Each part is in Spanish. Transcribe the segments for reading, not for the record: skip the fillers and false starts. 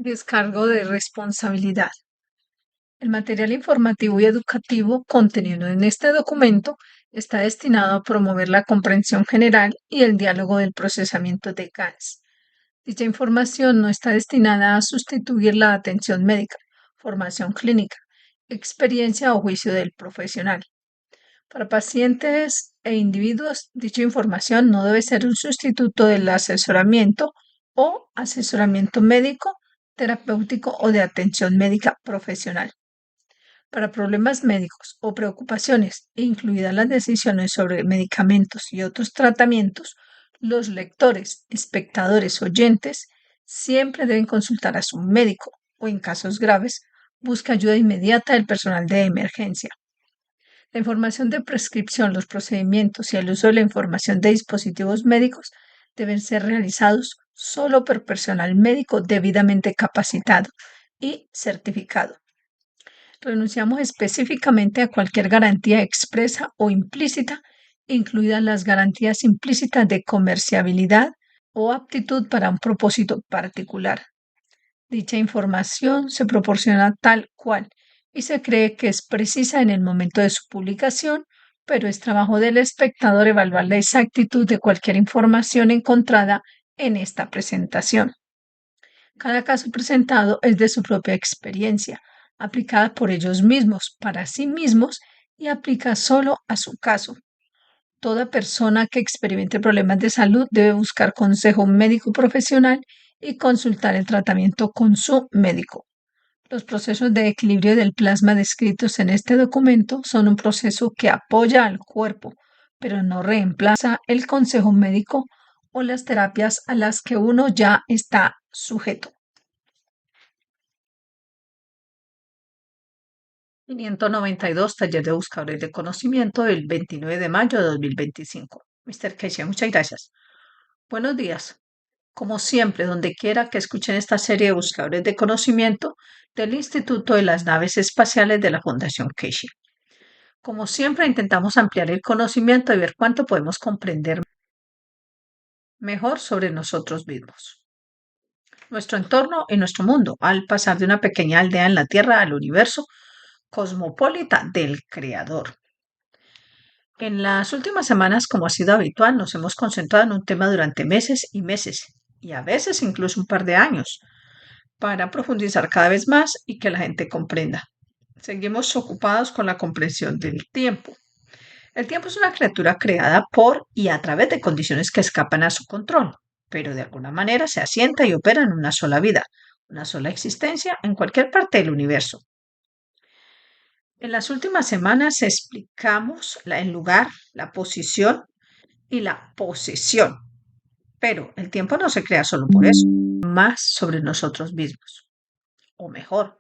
Descargo de responsabilidad. El material informativo y educativo contenido en este documento está destinado a promover la comprensión general y el diálogo del procesamiento de GANS. Dicha información no está destinada a sustituir la atención médica, formación clínica, experiencia o juicio del profesional. Para pacientes e individuos, dicha información no debe ser un sustituto del asesoramiento o asesoramiento médico, terapéutico o de atención médica profesional. Para problemas médicos o preocupaciones, incluidas las decisiones sobre medicamentos y otros tratamientos, los lectores, espectadores, oyentes siempre deben consultar a su médico o, en casos graves, busca ayuda inmediata del personal de emergencia. La información de prescripción, los procedimientos y el uso de la información de dispositivos médicos deben ser realizados solo por personal médico debidamente capacitado y certificado. Renunciamos específicamente a cualquier garantía expresa o implícita, incluidas las garantías implícitas de comerciabilidad o aptitud para un propósito particular. Dicha información se proporciona tal cual y se cree que es precisa en el momento de su publicación, pero es trabajo del espectador evaluar la exactitud de cualquier información encontrada en esta presentación. Cada caso presentado es de su propia experiencia, aplicada por ellos mismos, para sí mismos y aplica solo a su caso. Toda persona que experimente problemas de salud debe buscar consejo médico profesional y consultar el tratamiento con su médico. Los procesos de equilibrio del plasma descritos en este documento son un proceso que apoya al cuerpo, pero no reemplaza el consejo médico o las terapias a las que uno ya está sujeto. 592, taller de buscadores de conocimiento, del 29 de mayo de 2025. Mr. Keisha, muchas gracias. Buenos días. Como siempre, donde quiera que escuchen esta serie de buscadores de conocimiento del Instituto de las Naves Espaciales de la Fundación Keishi. Como siempre, intentamos ampliar el conocimiento y ver cuánto podemos comprender mejor sobre nosotros mismos, nuestro entorno y nuestro mundo, al pasar de una pequeña aldea en la Tierra al universo cosmopolita del Creador. En las últimas semanas, como ha sido habitual, nos hemos concentrado en un tema durante meses y a veces incluso un par de años, para profundizar cada vez más y que la gente comprenda. Seguimos ocupados con la comprensión del tiempo. El tiempo es una criatura creada por y a través de condiciones que escapan a su control, pero de alguna manera se asienta y opera en una sola vida, una sola existencia en cualquier parte del universo. En las últimas semanas explicamos el lugar, la posición y la posesión, pero el tiempo no se crea solo por eso, más sobre nosotros mismos, o mejor.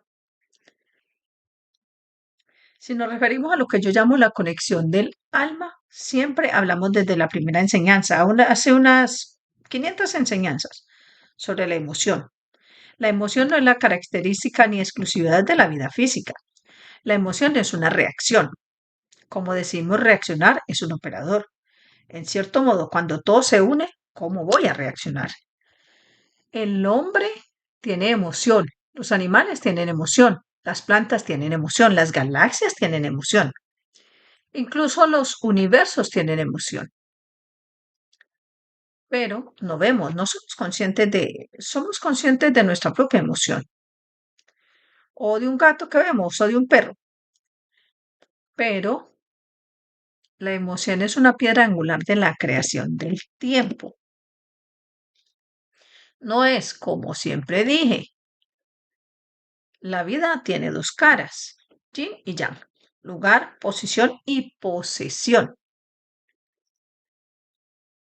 Si nos referimos a lo que yo llamo la conexión del alma, siempre hablamos desde la primera enseñanza, hace unas 500 enseñanzas sobre la emoción. La emoción no es la característica ni exclusividad de la vida física. La emoción es una reacción. Como decimos, reaccionar es un operador. En cierto modo, cuando todo se une, ¿cómo voy a reaccionar? El hombre tiene emoción, los animales tienen emoción, las plantas tienen emoción, las galaxias tienen emoción, incluso los universos tienen emoción. Pero no vemos, no somos conscientes de nuestra propia emoción, o de un gato que vemos, o de un perro. Pero la emoción es una piedra angular de la creación del tiempo. No es como siempre dije. La vida tiene dos caras, yin y yang, lugar, posición y posesión.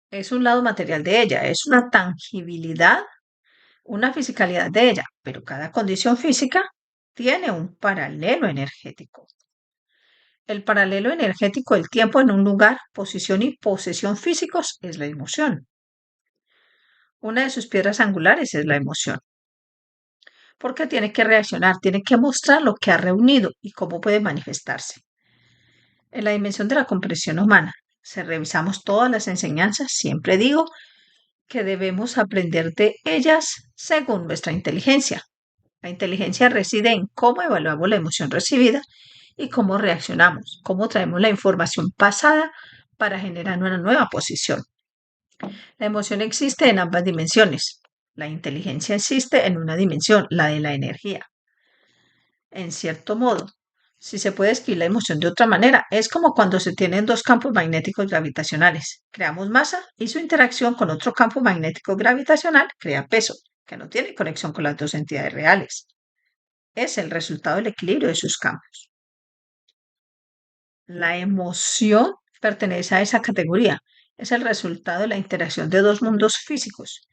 Es un lado material de ella, es una tangibilidad, una fisicalidad de ella, pero cada condición física tiene un paralelo energético. El paralelo energético del tiempo en un lugar, posición y posesión físicos es la emoción. Una de sus piedras angulares es la emoción. Porque tiene que reaccionar, tiene que mostrar lo que ha reunido y cómo puede manifestarse. En la dimensión de la comprensión humana, si revisamos todas las enseñanzas, siempre digo que debemos aprender de ellas según nuestra inteligencia. La inteligencia reside en cómo evaluamos la emoción recibida y cómo reaccionamos, cómo traemos la información pasada para generar una nueva posición. La emoción existe en ambas dimensiones. La inteligencia existe en una dimensión, la de la energía. En cierto modo, si se puede escribir la emoción de otra manera, es como cuando se tienen dos campos magnéticos gravitacionales. Creamos masa y su interacción con otro campo magnético gravitacional crea peso, que no tiene conexión con las dos entidades reales. Es el resultado del equilibrio de sus campos. La emoción pertenece a esa categoría. Es el resultado de la interacción de dos mundos físicos.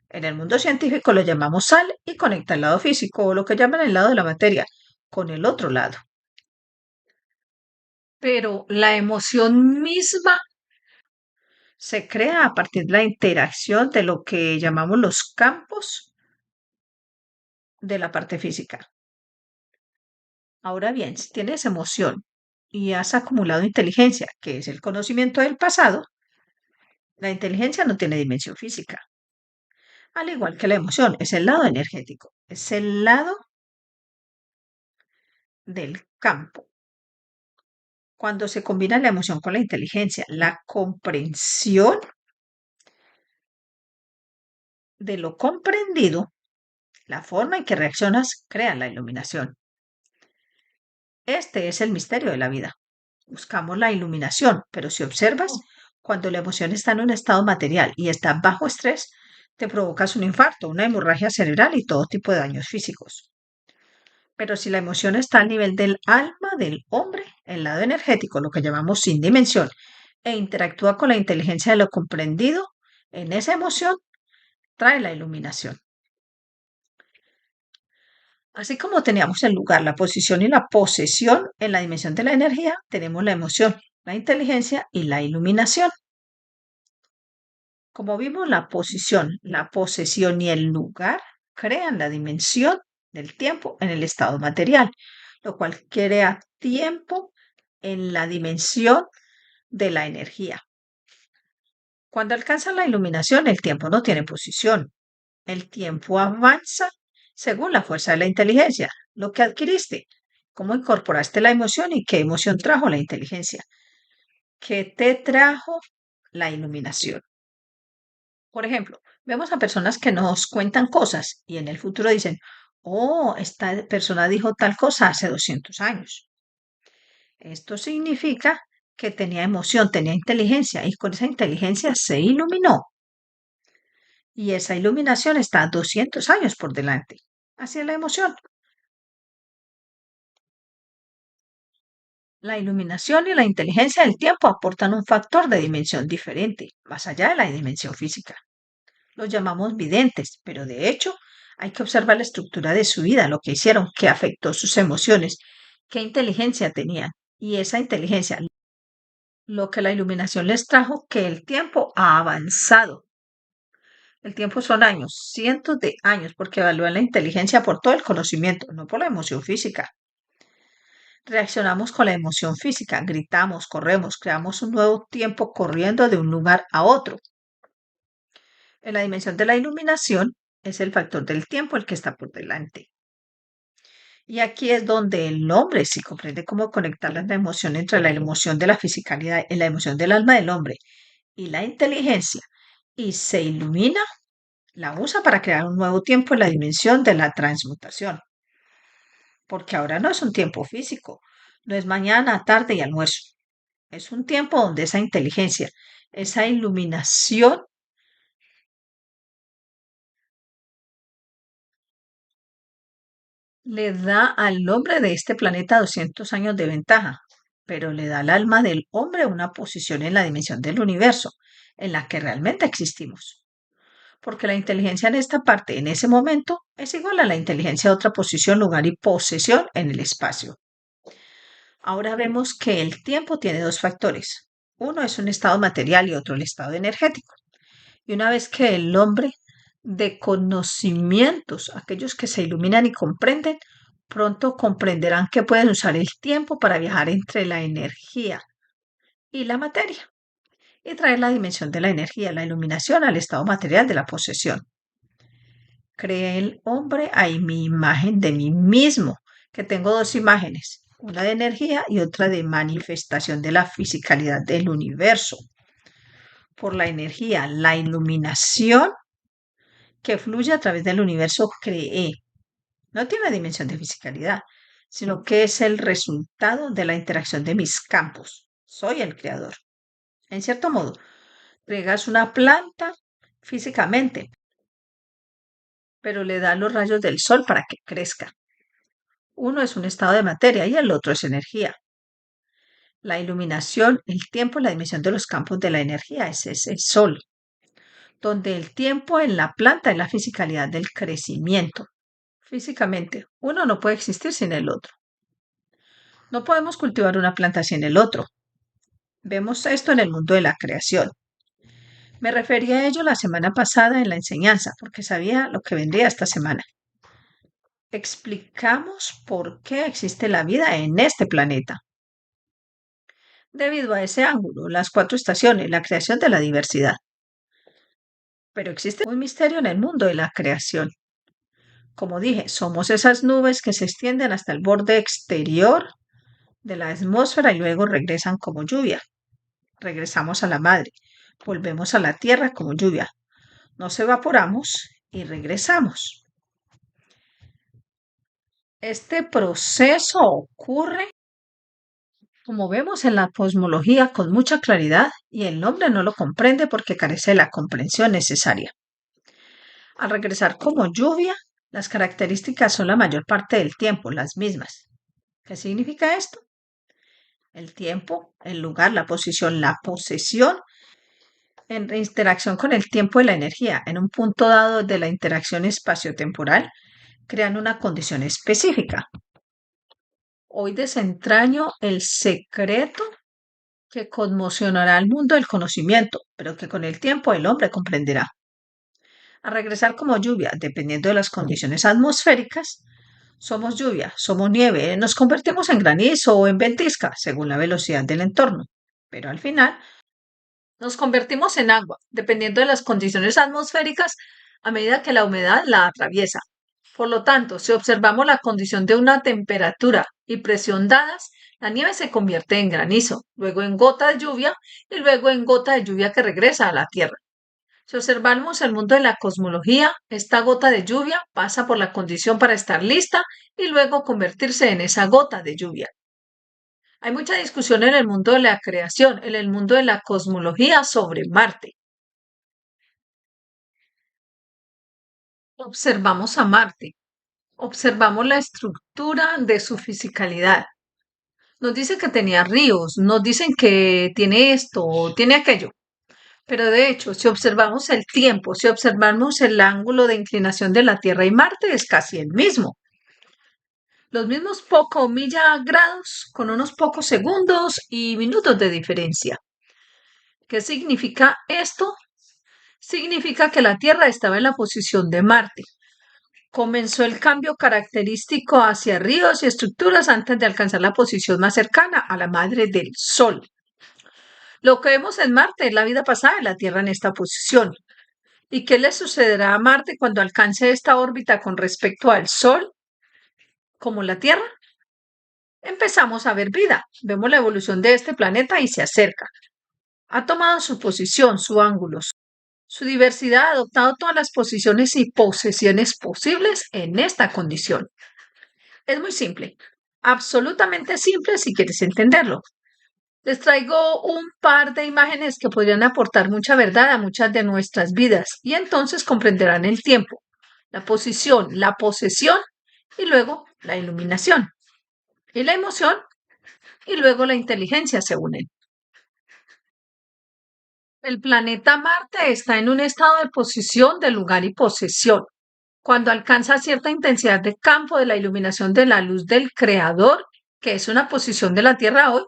En el mundo científico lo llamamos sal y conecta el lado físico o lo que llaman el lado de la materia con el otro lado. Pero la emoción misma se crea a partir de la interacción de lo que llamamos los campos de la parte física. Ahora bien, si tienes emoción y has acumulado inteligencia, que es el conocimiento del pasado, la inteligencia no tiene dimensión física. Al igual que la emoción, es el lado energético, es el lado del campo. Cuando se combina la emoción con la inteligencia, la comprensión de lo comprendido, la forma en que reaccionas crea la iluminación. Este es el misterio de la vida. Buscamos la iluminación, pero si observas, cuando la emoción está en un estado material y está bajo estrés, te provocas un infarto, una hemorragia cerebral y todo tipo de daños físicos. Pero si la emoción está al nivel del alma del hombre, el lado energético, lo que llamamos sin dimensión, e interactúa con la inteligencia de lo comprendido, en esa emoción trae la iluminación. Así como teníamos el lugar, la posición y la posesión en la dimensión de la energía, tenemos la emoción, la inteligencia y la iluminación. Como vimos, la posición, la posesión y el lugar crean la dimensión del tiempo en el estado material, lo cual crea tiempo en la dimensión de la energía. Cuando alcanza la iluminación, el tiempo no tiene posición. El tiempo avanza según la fuerza de la inteligencia, lo que adquiriste, cómo incorporaste la emoción y qué emoción trajo la inteligencia, qué te trajo la iluminación. Por ejemplo, vemos a personas que nos cuentan cosas y en el futuro dicen, oh, esta persona dijo tal cosa hace 200 años. Esto significa que tenía emoción, tenía inteligencia y con esa inteligencia se iluminó. Y esa iluminación está 200 años por delante. Así es la emoción. La iluminación y la inteligencia del tiempo aportan un factor de dimensión diferente, más allá de la dimensión física. Los llamamos videntes, pero de hecho hay que observar la estructura de su vida, lo que hicieron, qué afectó sus emociones, qué inteligencia tenían. Y esa inteligencia, lo que la iluminación les trajo, que el tiempo ha avanzado. El tiempo son años, cientos de años, porque evalúan la inteligencia por todo el conocimiento, no por la emoción física. Reaccionamos con la emoción física, gritamos, corremos, creamos un nuevo tiempo corriendo de un lugar a otro. En la dimensión de la iluminación es el factor del tiempo el que está por delante. Y aquí es donde el hombre sí comprende cómo conectar la emoción entre la emoción de la fisicalidad y la emoción del alma del hombre y la inteligencia y se ilumina, la usa para crear un nuevo tiempo en la dimensión de la transmutación. Porque ahora no es un tiempo físico, no es mañana, tarde y almuerzo. Es un tiempo donde esa inteligencia, esa iluminación le da al hombre de este planeta 200 años de ventaja, pero le da al alma del hombre una posición en la dimensión del universo, en la que realmente existimos. Porque la inteligencia en esta parte, en ese momento, es igual a la inteligencia de otra posición, lugar y posesión en el espacio. Ahora vemos que el tiempo tiene dos factores. Uno es un estado material y otro el estado energético. Y una vez que el hombre de conocimientos, aquellos que se iluminan y comprenden, pronto comprenderán que pueden usar el tiempo para viajar entre la energía y la materia y traer la dimensión de la energía, la iluminación al estado material de la posesión. Creé el hombre a mi imagen de mí mismo, que tengo dos imágenes, una de energía y otra de manifestación de la fisicalidad del universo. Por la energía, la iluminación que fluye a través del universo creé. No tiene una dimensión de fisicalidad, sino que es el resultado de la interacción de mis campos. Soy el creador. En cierto modo, riegas una planta físicamente, pero le da los rayos del sol para que crezca. Uno es un estado de materia y el otro es energía. La iluminación, el tiempo, la dimensión de los campos de la energía es ese sol, donde el tiempo en la planta es la fisicalidad del crecimiento. Físicamente, uno no puede existir sin el otro. No podemos cultivar una planta sin el otro. Vemos esto en el mundo de la creación. Me referí a ello la semana pasada en la enseñanza, porque sabía lo que vendría esta semana. Explicamos por qué existe la vida en este planeta. Debido a ese ángulo, las cuatro estaciones, la creación de la diversidad. Pero existe un misterio en el mundo de la creación. Como dije, somos esas nubes que se extienden hasta el borde exterior de la atmósfera y luego regresan como lluvia. Regresamos a la madre, volvemos a la tierra como lluvia, nos evaporamos y regresamos. Este proceso ocurre, como vemos en la cosmología, con mucha claridad y el hombre no lo comprende porque carece de la comprensión necesaria. Al regresar como lluvia, las características son la mayor parte del tiempo, las mismas. ¿Qué significa esto? El tiempo, el lugar, la posición, la posesión en interacción con el tiempo y la energía, en un punto dado de la interacción espaciotemporal, crean una condición específica. Hoy desentraño el secreto que conmocionará al mundo del conocimiento, pero que con el tiempo el hombre comprenderá. A regresar como lluvia, dependiendo de las condiciones atmosféricas, somos lluvia, somos nieve, nos convertimos en granizo o en ventisca, según la velocidad del entorno. Pero al final, nos convertimos en agua, dependiendo de las condiciones atmosféricas, a medida que la humedad la atraviesa. Por lo tanto, si observamos la condición de una temperatura y presión dadas, la nieve se convierte en granizo, luego en gota de lluvia y luego en gota de lluvia que regresa a la Tierra. Si observamos el mundo de la cosmología, esta gota de lluvia pasa por la condición para estar lista y luego convertirse en esa gota de lluvia. Hay mucha discusión en el mundo de la creación, en el mundo de la cosmología sobre Marte. Observamos a Marte, observamos la estructura de su fisicalidad. Nos dicen que tenía ríos, nos dicen que tiene esto o tiene aquello. Pero de hecho, si observamos el tiempo, si observamos el ángulo de inclinación de la Tierra y Marte, es casi el mismo. Los mismos poco grados con unos pocos segundos y minutos de diferencia. ¿Qué significa esto? Significa que la Tierra estaba en la posición de Marte. Comenzó el cambio característico hacia ríos y estructuras antes de alcanzar la posición más cercana a la madre del Sol. Lo que vemos en Marte es la vida pasada de la Tierra en esta posición. ¿Y qué le sucederá a Marte cuando alcance esta órbita con respecto al Sol, como la Tierra? Empezamos a ver vida. Vemos la evolución de este planeta y se acerca. Ha tomado su posición, su ángulo, su diversidad, ha adoptado todas las posiciones y posesiones posibles en esta condición. Es muy simple, absolutamente simple si quieres entenderlo. Les traigo un par de imágenes que podrían aportar mucha verdad a muchas de nuestras vidas y entonces comprenderán el tiempo, la posición, la posesión y luego la iluminación y la emoción y luego la inteligencia se unen. El planeta Marte está en un estado de posición, de lugar y posesión. Cuando alcanza cierta intensidad de campo de la iluminación de la luz del Creador, que es una posición de la Tierra hoy,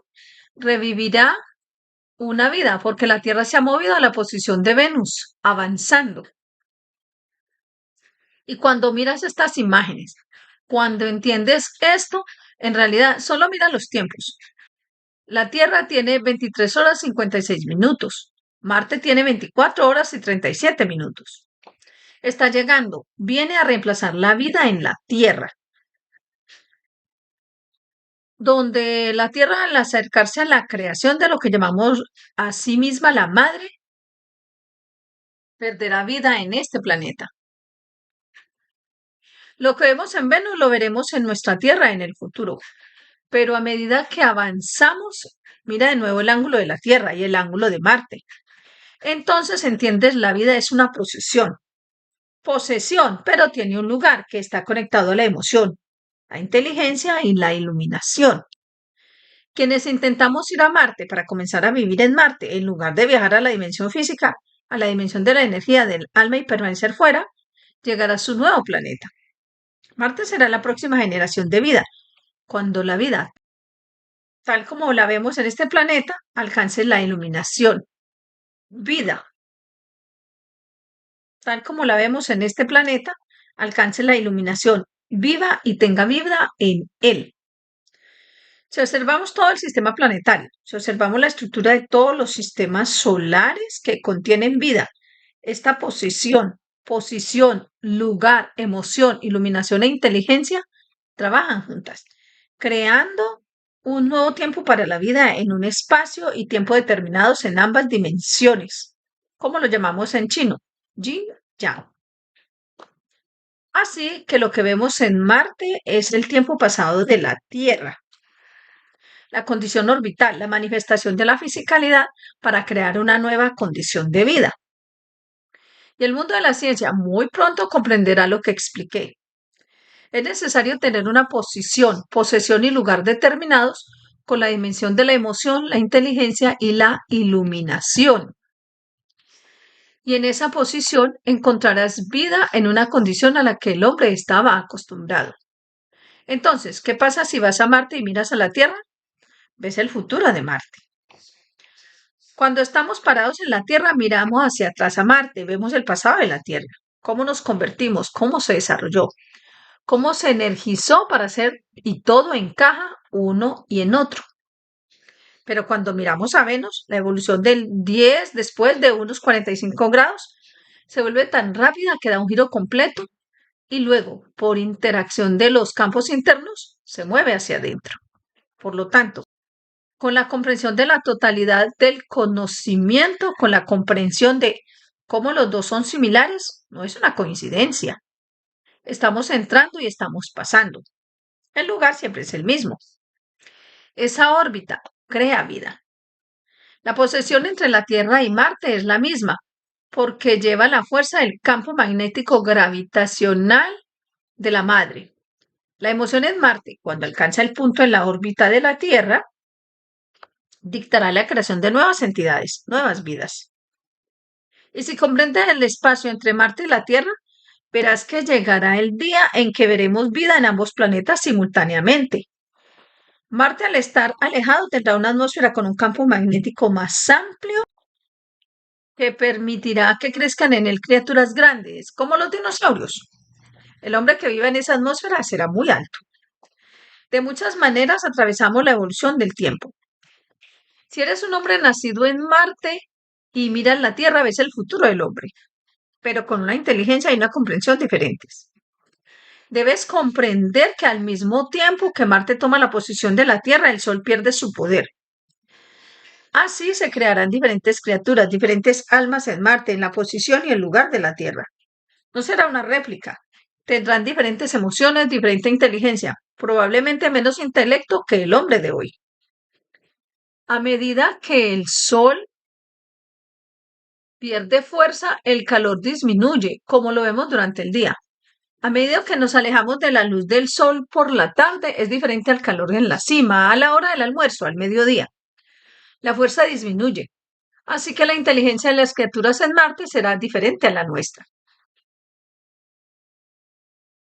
revivirá una vida, porque la Tierra se ha movido a la posición de Venus, avanzando. Y cuando miras estas imágenes, cuando entiendes esto, en realidad solo mira los tiempos. La Tierra tiene 23 horas 56 minutos. Marte tiene 24 horas y 37 minutos. Está llegando, viene a reemplazar la vida en la Tierra, donde la Tierra al acercarse a la creación de lo que llamamos a sí misma la madre, perderá vida en este planeta. Lo que vemos en Venus lo veremos en nuestra Tierra en el futuro, pero a medida que avanzamos, mira de nuevo el ángulo de la Tierra y el ángulo de Marte. Entonces, entiendes, la vida es una posesión, pero tiene un lugar que está conectado a la emoción, la inteligencia y la iluminación. Quienes intentamos ir a Marte para comenzar a vivir en Marte, en lugar de viajar a la dimensión física, a la dimensión de la energía del alma y permanecer fuera, llegará a su nuevo planeta. Marte será la próxima generación de vida, cuando la vida, tal como la vemos en este planeta, alcance la iluminación. Vida, tal como la vemos en este planeta, alcance la iluminación, viva y tenga vida en él. Si observamos todo el sistema planetario, si observamos la estructura de todos los sistemas solares que contienen vida, esta posición, lugar, emoción, iluminación e inteligencia trabajan juntas, creando un nuevo tiempo para la vida en un espacio y tiempo determinados en ambas dimensiones, como lo llamamos en chino, yin yang. Así que lo que vemos en Marte es el tiempo pasado de la Tierra, la condición orbital, la manifestación de la fisicalidad para crear una nueva condición de vida. Y el mundo de la ciencia muy pronto comprenderá lo que expliqué. Es necesario tener una posesión y lugar determinados con la dimensión de la emoción, la inteligencia y la iluminación. Y en esa posición encontrarás vida en una condición a la que el hombre estaba acostumbrado. Entonces, ¿qué pasa si vas a Marte y miras a la Tierra? Ves el futuro de Marte. Cuando estamos parados en la Tierra, miramos hacia atrás a Marte, vemos el pasado de la Tierra, cómo nos convertimos, cómo se desarrolló, cómo se energizó para hacer y todo encaja uno y en otro. Pero cuando miramos a Venus, la evolución del 10 después de unos 45 grados se vuelve tan rápida que da un giro completo y luego, por interacción de los campos internos, se mueve hacia adentro. Por lo tanto, con la comprensión de la totalidad del conocimiento, con la comprensión de cómo los dos son similares, no es una coincidencia. Estamos entrando y estamos pasando. El lugar siempre es el mismo. Esa órbita crea vida. La posesión entre la Tierra y Marte es la misma, porque lleva la fuerza del campo magnético gravitacional de la madre. La emoción en Marte, cuando alcanza el punto en la órbita de la Tierra, dictará la creación de nuevas entidades, nuevas vidas. Y si comprendes el espacio entre Marte y la Tierra, verás que llegará el día en que veremos vida en ambos planetas simultáneamente. Marte, al estar alejado, tendrá una atmósfera con un campo magnético más amplio que permitirá que crezcan en él criaturas grandes, como los dinosaurios. El hombre que viva en esa atmósfera será muy alto. De muchas maneras atravesamos la evolución del tiempo. Si eres un hombre nacido en Marte y miras la Tierra, ves el futuro del hombre, pero con una inteligencia y una comprensión diferentes. Debes comprender que al mismo tiempo que Marte toma la posición de la Tierra, el Sol pierde su poder. Así se crearán diferentes criaturas, diferentes almas en Marte, en la posición y el lugar de la Tierra. No será una réplica. Tendrán diferentes emociones, diferente inteligencia, probablemente menos intelecto que el hombre de hoy. A medida que el Sol pierde fuerza, el calor disminuye, como lo vemos durante el día. A medida que nos alejamos de la luz del sol por la tarde, es diferente al calor en la cima, a la hora del almuerzo, al mediodía. La fuerza disminuye, así que la inteligencia de las criaturas en Marte será diferente a la nuestra.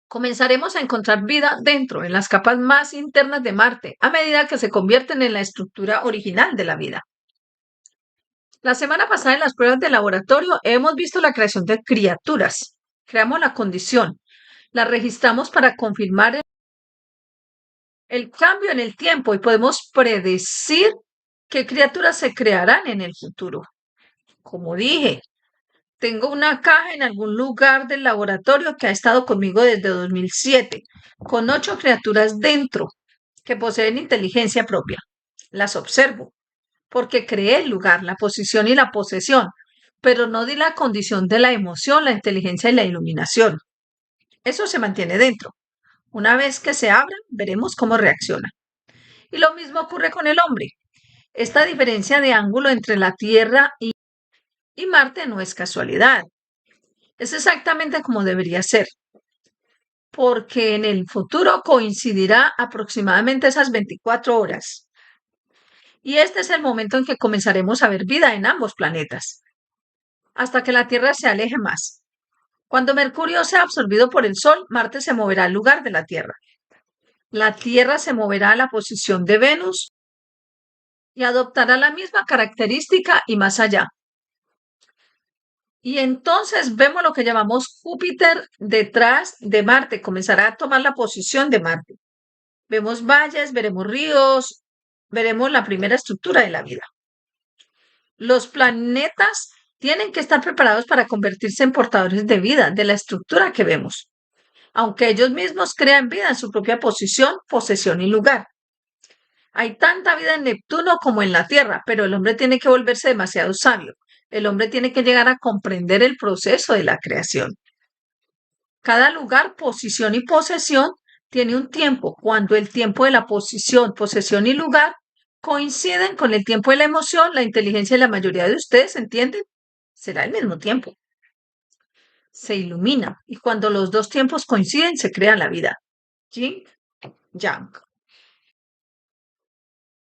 Comenzaremos a encontrar vida dentro, en las capas más internas de Marte, a medida que se convierten en la estructura original de la vida. La semana pasada en las pruebas de laboratorio hemos visto la creación de criaturas. Creamos la condición, la registramos para confirmar el cambio en el tiempo y podemos predecir qué criaturas se crearán en el futuro. Como dije, Tengo una caja en algún lugar del laboratorio que ha estado conmigo desde 2007, con 8 criaturas dentro que poseen inteligencia propia. Las observo porque creé el lugar, la posición y la posesión, pero no di la condición de la emoción, la inteligencia y la iluminación. Eso se mantiene dentro. Una vez que se abra, veremos cómo reacciona. Y lo mismo ocurre con el hombre. Esta diferencia de ángulo entre la Tierra y Marte no es casualidad. Es exactamente como debería ser, porque en el futuro coincidirá aproximadamente esas 24 horas. Y este es el momento en que comenzaremos a ver vida en ambos planetas, hasta que la Tierra se aleje más. Cuando Mercurio sea absorbido por el Sol, Marte se moverá al lugar de la Tierra. La Tierra se moverá a la posición de Venus y adoptará la misma característica y más allá. Y entonces vemos lo que llamamos Júpiter detrás de Marte, comenzará a tomar la posición de Marte. Vemos valles, veremos ríos, veremos la primera estructura de la vida. Los planetas tienen que estar preparados para convertirse en portadores de vida, de la estructura que vemos, aunque ellos mismos crean vida en su propia posición, posesión y lugar. Hay tanta vida en Neptuno como en la Tierra, pero el hombre tiene que volverse demasiado sabio. El hombre tiene que llegar a comprender el proceso de la creación. Cada lugar, posición y posesión tiene un tiempo. Cuando el tiempo de la posición, posesión y lugar coinciden con el tiempo de la emoción, la inteligencia de la mayoría de ustedes, ¿entienden? Será el mismo tiempo. Se ilumina y cuando los dos tiempos coinciden se crea la vida. Yin, Yang.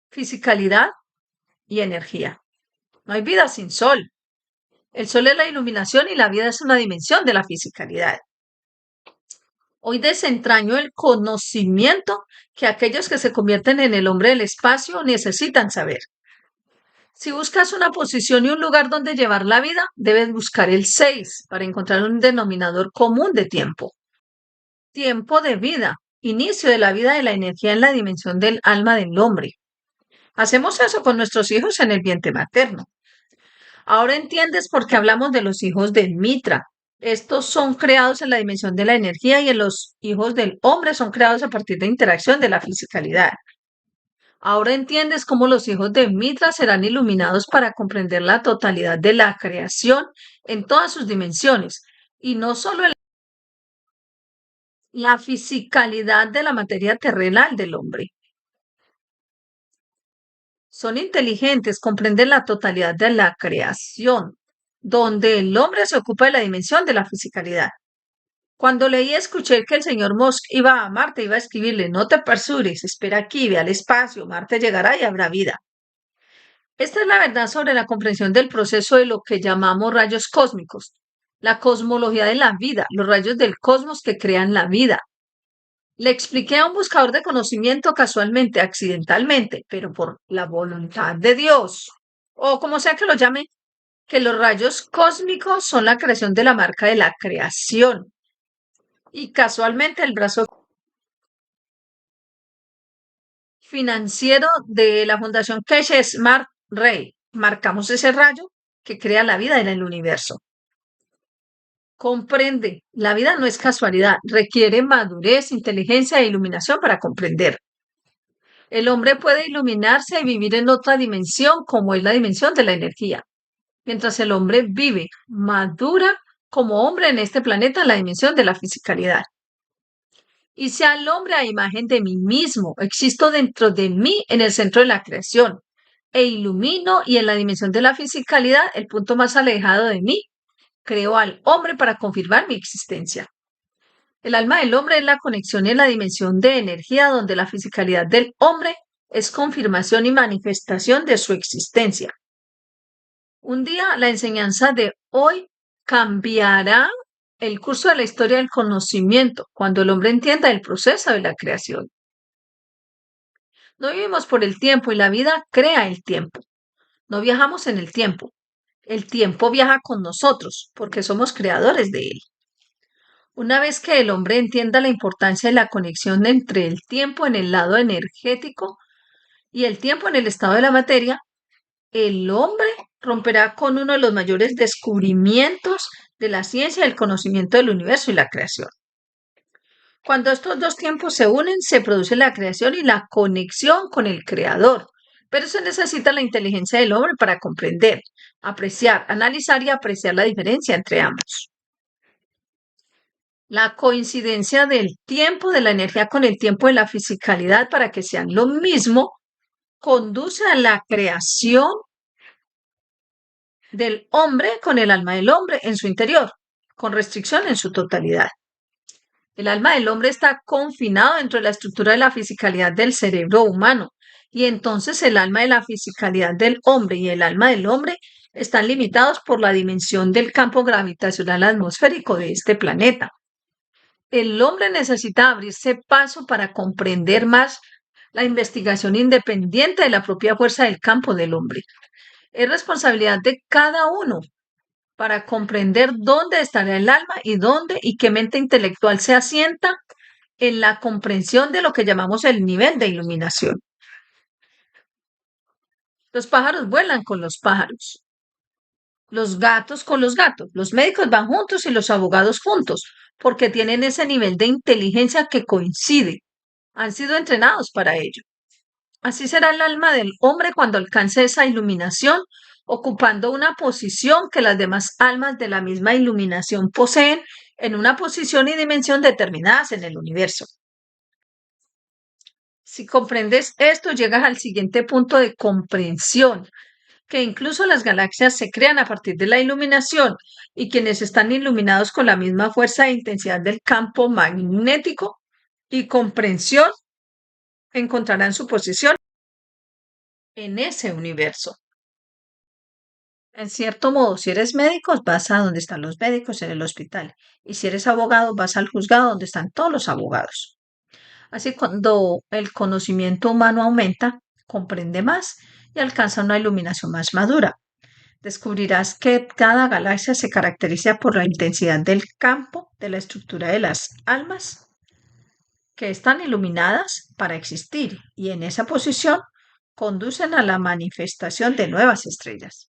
Fisicalidad y energía. No hay vida sin sol. El sol es la iluminación y la vida es una dimensión de la fisicalidad. Hoy desentraño el conocimiento que aquellos que se convierten en el hombre del espacio necesitan saber. Si buscas una posición y un lugar donde llevar la vida, debes buscar el 6 para encontrar un denominador común de tiempo. Tiempo de vida, inicio de la vida de la energía en la dimensión del alma del hombre. Hacemos eso con nuestros hijos en el vientre materno. Ahora entiendes por qué hablamos de los hijos del Mitra. Estos son creados en la dimensión de la energía y en los hijos del hombre son creados a partir de interacción de la fisicalidad. Ahora entiendes cómo los hijos de Mitra serán iluminados para comprender la totalidad de la creación en todas sus dimensiones y no solo en la fisicalidad de la materia terrenal del hombre. Son inteligentes, comprenden la totalidad de la creación, donde el hombre se ocupa de la dimensión de la fisicalidad. Cuando leí y escuché que el señor Musk iba a Marte, iba a escribirle, no te apresures, espera aquí, ve al espacio, Marte llegará y habrá vida. Esta es la verdad sobre la comprensión del proceso de lo que llamamos rayos cósmicos, la cosmología de la vida, los rayos del cosmos que crean la vida. Le expliqué a un buscador de conocimiento casualmente, accidentalmente, pero por la voluntad de Dios, o como sea que lo llame, que los rayos cósmicos son la creación de la marca de la creación. Y casualmente el brazo financiero de la Fundación Keshe Smart Ray. Marcamos ese rayo que crea la vida en el universo. Comprende, la vida no es casualidad, requiere madurez, inteligencia e iluminación para comprender. El hombre puede iluminarse y vivir en otra dimensión, como es la dimensión de la energía. Mientras el hombre vive, madura como hombre en este planeta en la dimensión de la fisicalidad. Y sea el hombre a imagen de mí mismo, existo dentro de mí en el centro de la creación, e ilumino y en la dimensión de la fisicalidad, el punto más alejado de mí, creo al hombre para confirmar mi existencia. El alma del hombre es la conexión en la dimensión de energía donde la fisicalidad del hombre es confirmación y manifestación de su existencia. Un día la enseñanza de hoy cambiará el curso de la historia del conocimiento cuando el hombre entienda el proceso de la creación. No vivimos por el tiempo y la vida crea el tiempo. No viajamos en el tiempo. El tiempo viaja con nosotros porque somos creadores de él. Una vez que el hombre entienda la importancia de la conexión entre el tiempo en el lado energético y el tiempo en el estado de la materia, el hombre romperá con uno de los mayores descubrimientos de la ciencia, el conocimiento del universo y la creación. Cuando estos dos tiempos se unen, se produce la creación y la conexión con el creador. Pero se necesita la inteligencia del hombre para comprender, apreciar, analizar y apreciar la diferencia entre ambos. La coincidencia del tiempo de la energía con el tiempo de la fisicalidad para que sean lo mismo conduce a la creación del hombre con el alma del hombre en su interior, con restricción en su totalidad. El alma del hombre está confinado dentro de la estructura de la fisicalidad del cerebro humano y entonces el alma de la fisicalidad del hombre y el alma del hombre están limitados por la dimensión del campo gravitacional atmosférico de este planeta. El hombre necesita abrirse paso para comprender más la investigación independiente de la propia fuerza del campo del hombre. Es responsabilidad de cada uno para comprender dónde estará el alma y dónde y qué mente intelectual se asienta en la comprensión de lo que llamamos el nivel de iluminación. Los pájaros vuelan con los pájaros, los gatos con los gatos, los médicos van juntos y los abogados juntos, porque tienen ese nivel de inteligencia que coincide. Han sido entrenados para ello. Así será el alma del hombre cuando alcance esa iluminación, ocupando una posición que las demás almas de la misma iluminación poseen en una posición y dimensión determinadas en el universo. Si comprendes esto, llegas al siguiente punto de comprensión, que incluso las galaxias se crean a partir de la iluminación y quienes están iluminados con la misma fuerza e intensidad del campo magnético y comprensión encontrarán su posición en ese universo. En cierto modo, si eres médico, vas a donde están los médicos en el hospital. Y si eres abogado, vas al juzgado donde están todos los abogados. Así cuando el conocimiento humano aumenta, comprende más y alcanza una iluminación más madura. Descubrirás que cada galaxia se caracteriza por la intensidad del campo de la estructura de las almas que están iluminadas para existir y en esa posición conducen a la manifestación de nuevas estrellas.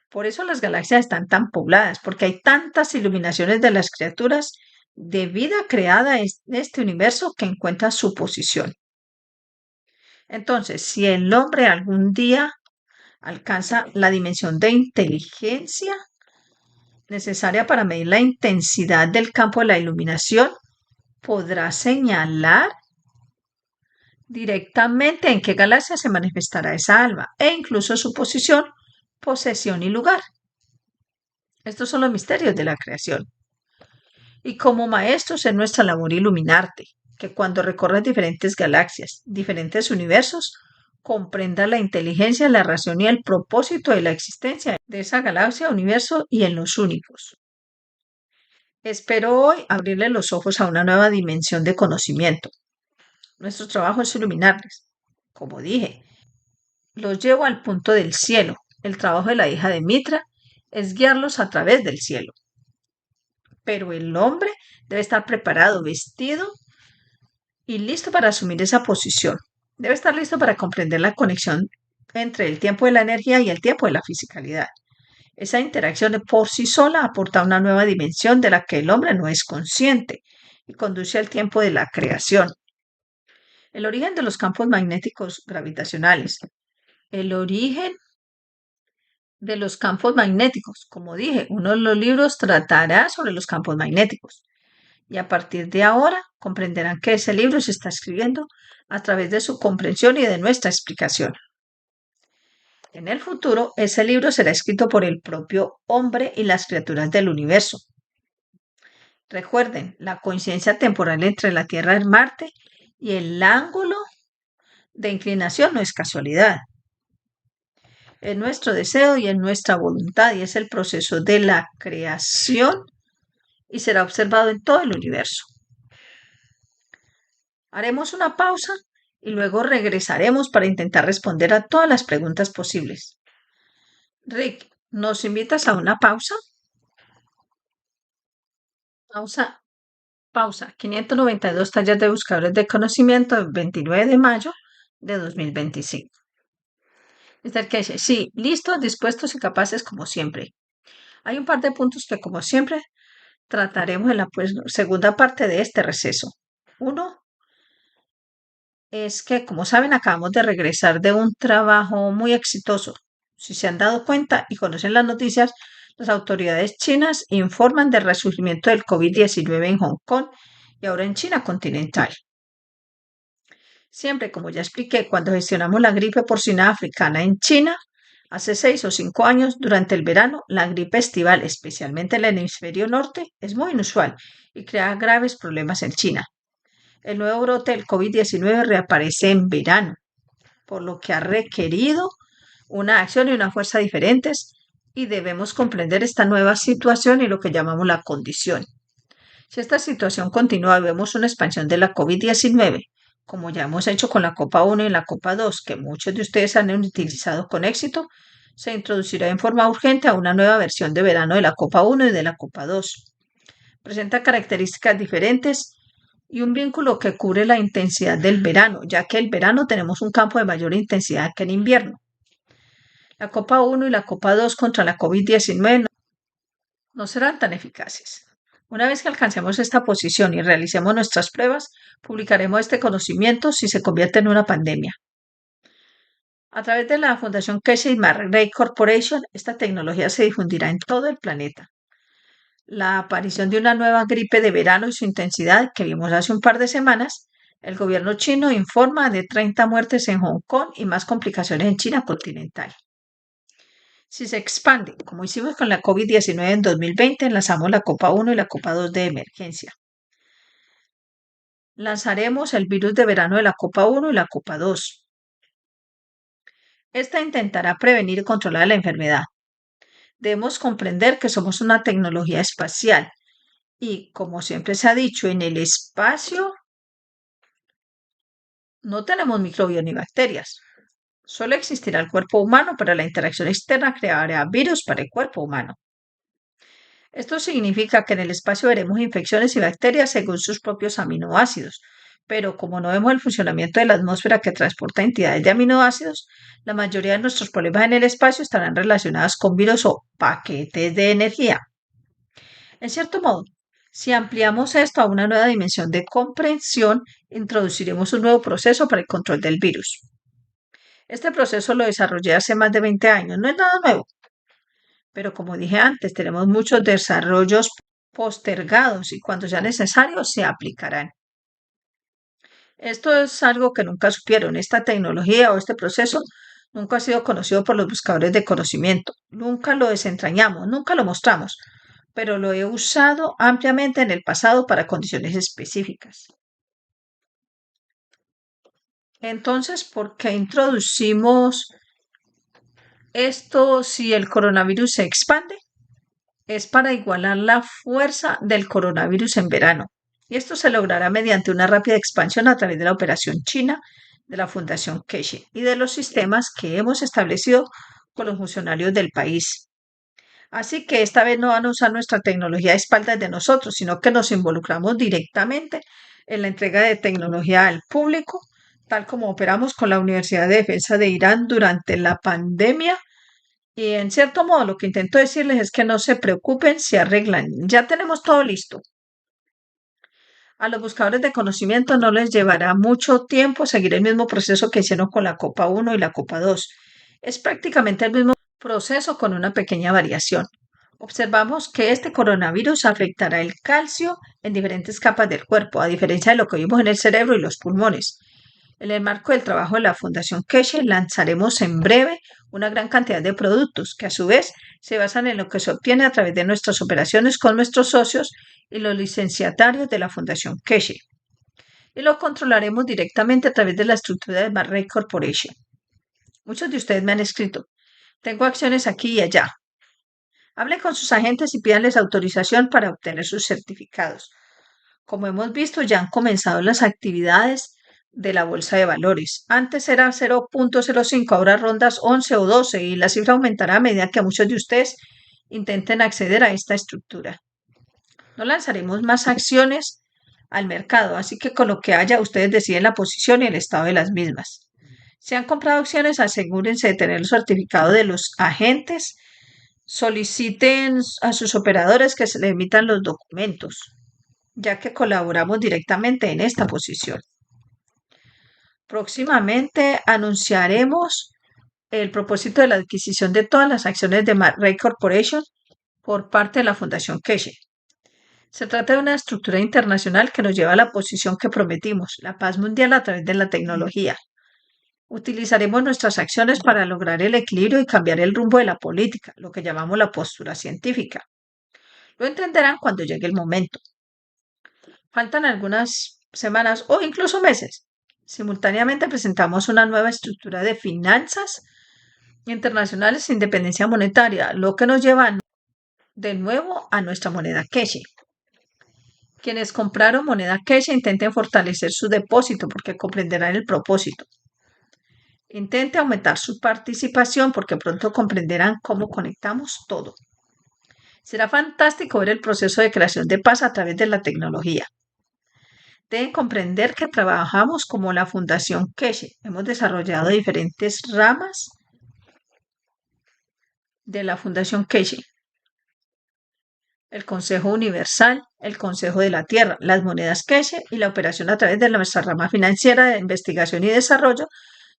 Por eso las galaxias están tan pobladas, porque hay tantas iluminaciones de las criaturas de vida creada en este universo que encuentran su posición. Entonces, si el hombre algún día alcanza la dimensión de inteligencia necesaria para medir la intensidad del campo de la iluminación, podrá señalar directamente en qué galaxia se manifestará esa alma e incluso su posición, posesión y lugar. Estos son los misterios de la creación. Y como maestros es nuestra labor iluminarte, que cuando recorras diferentes galaxias, diferentes universos, comprenda la inteligencia, la razón y el propósito de la existencia de esa galaxia, universo y en los únicos. Espero hoy abrirle los ojos a una nueva dimensión de conocimiento. Nuestro trabajo es iluminarles. Como dije, los llevo al punto del cielo. El trabajo de la hija de Mitra es guiarlos a través del cielo. Pero el hombre debe estar preparado, vestido y listo para asumir esa posición. Debe estar listo para comprender la conexión entre el tiempo de la energía y el tiempo de la fisicalidad. Esa interacción por sí sola aporta una nueva dimensión de la que el hombre no es consciente y conduce al tiempo de la creación. El origen de los campos magnéticos gravitacionales. El origen de los campos magnéticos. Como dije, uno de los libros tratará sobre los campos magnéticos. Y a partir de ahora comprenderán que ese libro se está escribiendo a través de su comprensión y de nuestra explicación. En el futuro, ese libro será escrito por el propio hombre y las criaturas del universo. Recuerden, la coincidencia temporal entre la Tierra y Marte y el ángulo de inclinación no es casualidad. Es nuestro deseo y es nuestra voluntad y es el proceso de la creación y será observado en todo el universo. Haremos una pausa y luego regresaremos para intentar responder a todas las preguntas posibles. Rick, ¿nos invitas a una pausa? Pausa. 592 tallas de buscadores de conocimiento, el 29 de mayo de 2025. Mr. Keshe, sí, listos, dispuestos y capaces como siempre. Hay un par de puntos que, como siempre, trataremos en la segunda parte de este receso. Uno es que, como saben, acabamos de regresar de un trabajo muy exitoso. Si se han dado cuenta y conocen las noticias, las autoridades chinas informan del resurgimiento del COVID-19 en Hong Kong y ahora en China continental. Siempre, como ya expliqué, cuando gestionamos la gripe porcina africana en China, hace 6 o 5 años, durante el verano, la gripe estival, especialmente en el hemisferio norte, es muy inusual y crea graves problemas en China. El nuevo brote del COVID-19 reaparece en verano, por lo que ha requerido una acción y una fuerza diferentes y debemos comprender esta nueva situación y lo que llamamos la condición. Si esta situación continúa y vemos una expansión de la COVID-19, como ya hemos hecho con la Copa 1 y la Copa 2, que muchos de ustedes han utilizado con éxito, se introducirá en forma urgente a una nueva versión de verano de la Copa 1 y de la Copa 2. Presenta características diferentes y un vínculo que cubre la intensidad del verano, ya que el verano tenemos un campo de mayor intensidad que en invierno. La Copa 1 y la Copa 2 contra la COVID-19 no serán tan eficaces. Una vez que alcancemos esta posición y realicemos nuestras pruebas, publicaremos este conocimiento si se convierte en una pandemia. A través de la Fundación Keshe Ray Corporation, esta tecnología se difundirá en todo el planeta. La aparición de una nueva gripe de verano y su intensidad que vimos hace un par de semanas, el gobierno chino informa de 30 muertes en Hong Kong y más complicaciones en China continental. Si se expande, como hicimos con la COVID-19 en 2020, lanzamos la Copa 1 y la Copa 2 de emergencia. Lanzaremos el virus de verano de la Copa 1 y la Copa 2. Esta intentará prevenir y controlar la enfermedad. Debemos comprender que somos una tecnología espacial y, como siempre se ha dicho, en el espacio no tenemos microbios ni bacterias. Solo existirá el cuerpo humano, pero la interacción externa creará virus para el cuerpo humano. Esto significa que en el espacio veremos infecciones y bacterias según sus propios aminoácidos, pero como no vemos el funcionamiento de la atmósfera que transporta entidades de aminoácidos, la mayoría de nuestros problemas en el espacio estarán relacionados con virus o paquetes de energía. En cierto modo, si ampliamos esto a una nueva dimensión de comprensión, introduciremos un nuevo proceso para el control del virus. Este proceso lo desarrollé hace más de 20 años, no es nada nuevo, pero como dije antes, tenemos muchos desarrollos postergados y cuando sea necesario se aplicarán. Esto es algo que nunca supieron. Esta tecnología o este proceso nunca ha sido conocido por los buscadores de conocimiento. Nunca lo desentrañamos, nunca lo mostramos, pero lo he usado ampliamente en el pasado para condiciones específicas. Entonces, ¿por qué introducimos esto si el coronavirus se expande? Es para igualar la fuerza del coronavirus en verano. Y esto se logrará mediante una rápida expansión a través de la operación china de la Fundación Keshe y de los sistemas que hemos establecido con los funcionarios del país. Así que esta vez no van a usar nuestra tecnología a espaldas de nosotros, sino que nos involucramos directamente en la entrega de tecnología al público, tal como operamos con la Universidad de Defensa de Irán durante la pandemia. Y en cierto modo lo que intento decirles es que no se preocupen, se arreglan. Ya tenemos todo listo. A los buscadores de conocimiento no les llevará mucho tiempo seguir el mismo proceso que hicieron con la Copa 1 y la Copa 2. Es prácticamente el mismo proceso con una pequeña variación. Observamos que este coronavirus afectará el calcio en diferentes capas del cuerpo, a diferencia de lo que vimos en el cerebro y los pulmones. En el marco del trabajo de la Fundación Keshe lanzaremos en breve una gran cantidad de productos que a su vez se basan en lo que se obtiene a través de nuestras operaciones con nuestros socios y los licenciatarios de la Fundación Keshe. Y lo controlaremos directamente a través de la estructura de Barrey Corporation. Muchos de ustedes me han escrito, tengo acciones aquí y allá. Hablen con sus agentes y pídanles autorización para obtener sus certificados. Como hemos visto, ya han comenzado las actividades de la bolsa de valores. Antes era 0.05, ahora rondas 11 o 12 y la cifra aumentará a medida que muchos de ustedes intenten acceder a esta estructura. No lanzaremos más acciones al mercado, así que con lo que haya ustedes deciden la posición y el estado de las mismas. Si han comprado acciones, asegúrense de tener el certificado de los agentes. Soliciten a sus operadores que se le emitan los documentos, ya que colaboramos directamente en esta posición. Próximamente anunciaremos el propósito de la adquisición de todas las acciones de Ray Corporation por parte de la Fundación Keshe. Se trata de una estructura internacional que nos lleva a la posición que prometimos, la paz mundial a través de la tecnología. Utilizaremos nuestras acciones para lograr el equilibrio y cambiar el rumbo de la política, lo que llamamos la postura científica. Lo entenderán cuando llegue el momento. Faltan algunas semanas o incluso meses. Simultáneamente presentamos una nueva estructura de finanzas internacionales e independencia monetaria, lo que nos lleva de nuevo a nuestra moneda Keshe. Quienes compraron moneda Keshe intenten fortalecer su depósito porque comprenderán el propósito. Intente aumentar su participación porque pronto comprenderán cómo conectamos todo. Será fantástico ver el proceso de creación de paz a través de la tecnología. Deben comprender que trabajamos como la Fundación Keshe. Hemos desarrollado diferentes ramas de la Fundación Keshe. El Consejo Universal, el Consejo de la Tierra, las monedas Keshe y la operación a través de nuestra rama financiera de investigación y desarrollo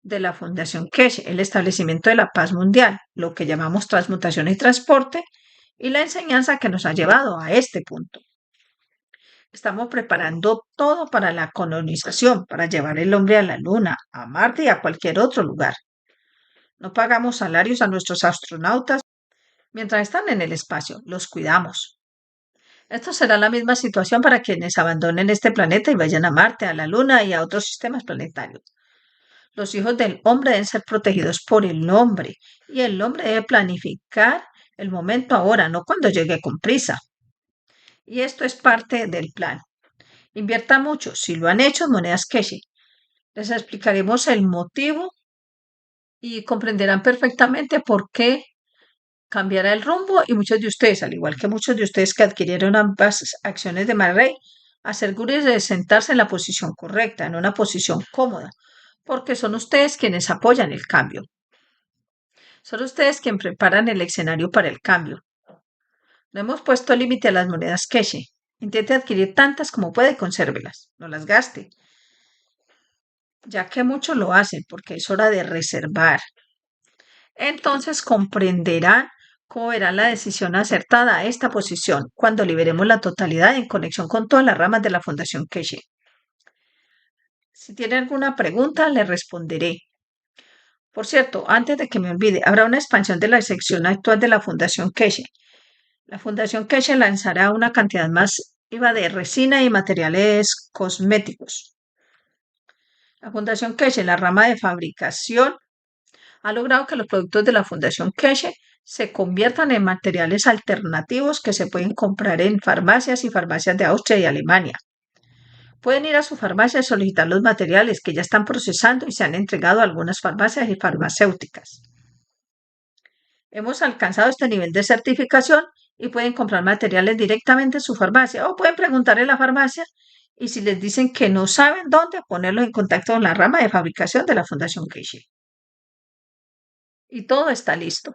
de la Fundación Keshe, el establecimiento de la paz mundial, lo que llamamos transmutación y transporte, y la enseñanza que nos ha llevado a este punto. Estamos preparando todo para la colonización, para llevar el hombre a la Luna, a Marte y a cualquier otro lugar. No pagamos salarios a nuestros astronautas mientras están en el espacio, los cuidamos. Esto será la misma situación para quienes abandonen este planeta y vayan a Marte, a la Luna y a otros sistemas planetarios. Los hijos del hombre deben ser protegidos por el hombre y el hombre debe planificar el momento ahora, no cuando llegue con prisa. Y esto es parte del plan. Invierta mucho, si lo han hecho, en monedas Keshe. Les explicaremos el motivo y comprenderán perfectamente por qué cambiará el rumbo y muchos de ustedes, al igual que muchos de ustedes que adquirieron ambas acciones de MyRay, asegúrense de sentarse en la posición correcta, en una posición cómoda, porque son ustedes quienes apoyan el cambio. Son ustedes quienes preparan el escenario para el cambio. No hemos puesto límite a las monedas Keshe. Intente adquirir tantas como puede y consérvelas. No las gaste, ya que muchos lo hacen porque es hora de reservar. Entonces comprenderán cómo verán la decisión acertada a esta posición cuando liberemos la totalidad en conexión con todas las ramas de la Fundación Keshe. Si tiene alguna pregunta, le responderé. Por cierto, antes de que me olvide, habrá una expansión de la sección actual de la Fundación Keshe. La Fundación Keshe lanzará una cantidad masiva de resina y materiales cosméticos. La Fundación Keshe, la rama de fabricación, ha logrado que los productos de la Fundación Keshe se conviertan en materiales alternativos que se pueden comprar en farmacias y farmacias de Austria y Alemania. Pueden ir a su farmacia y solicitar los materiales que ya están procesando y se han entregado a algunas farmacias y farmacéuticas. Hemos alcanzado este nivel de certificación y pueden comprar materiales directamente en su farmacia o pueden preguntar en la farmacia y si les dicen que no saben dónde, ponerlos en contacto con la rama de fabricación de la Fundación Keshe. Y todo está listo.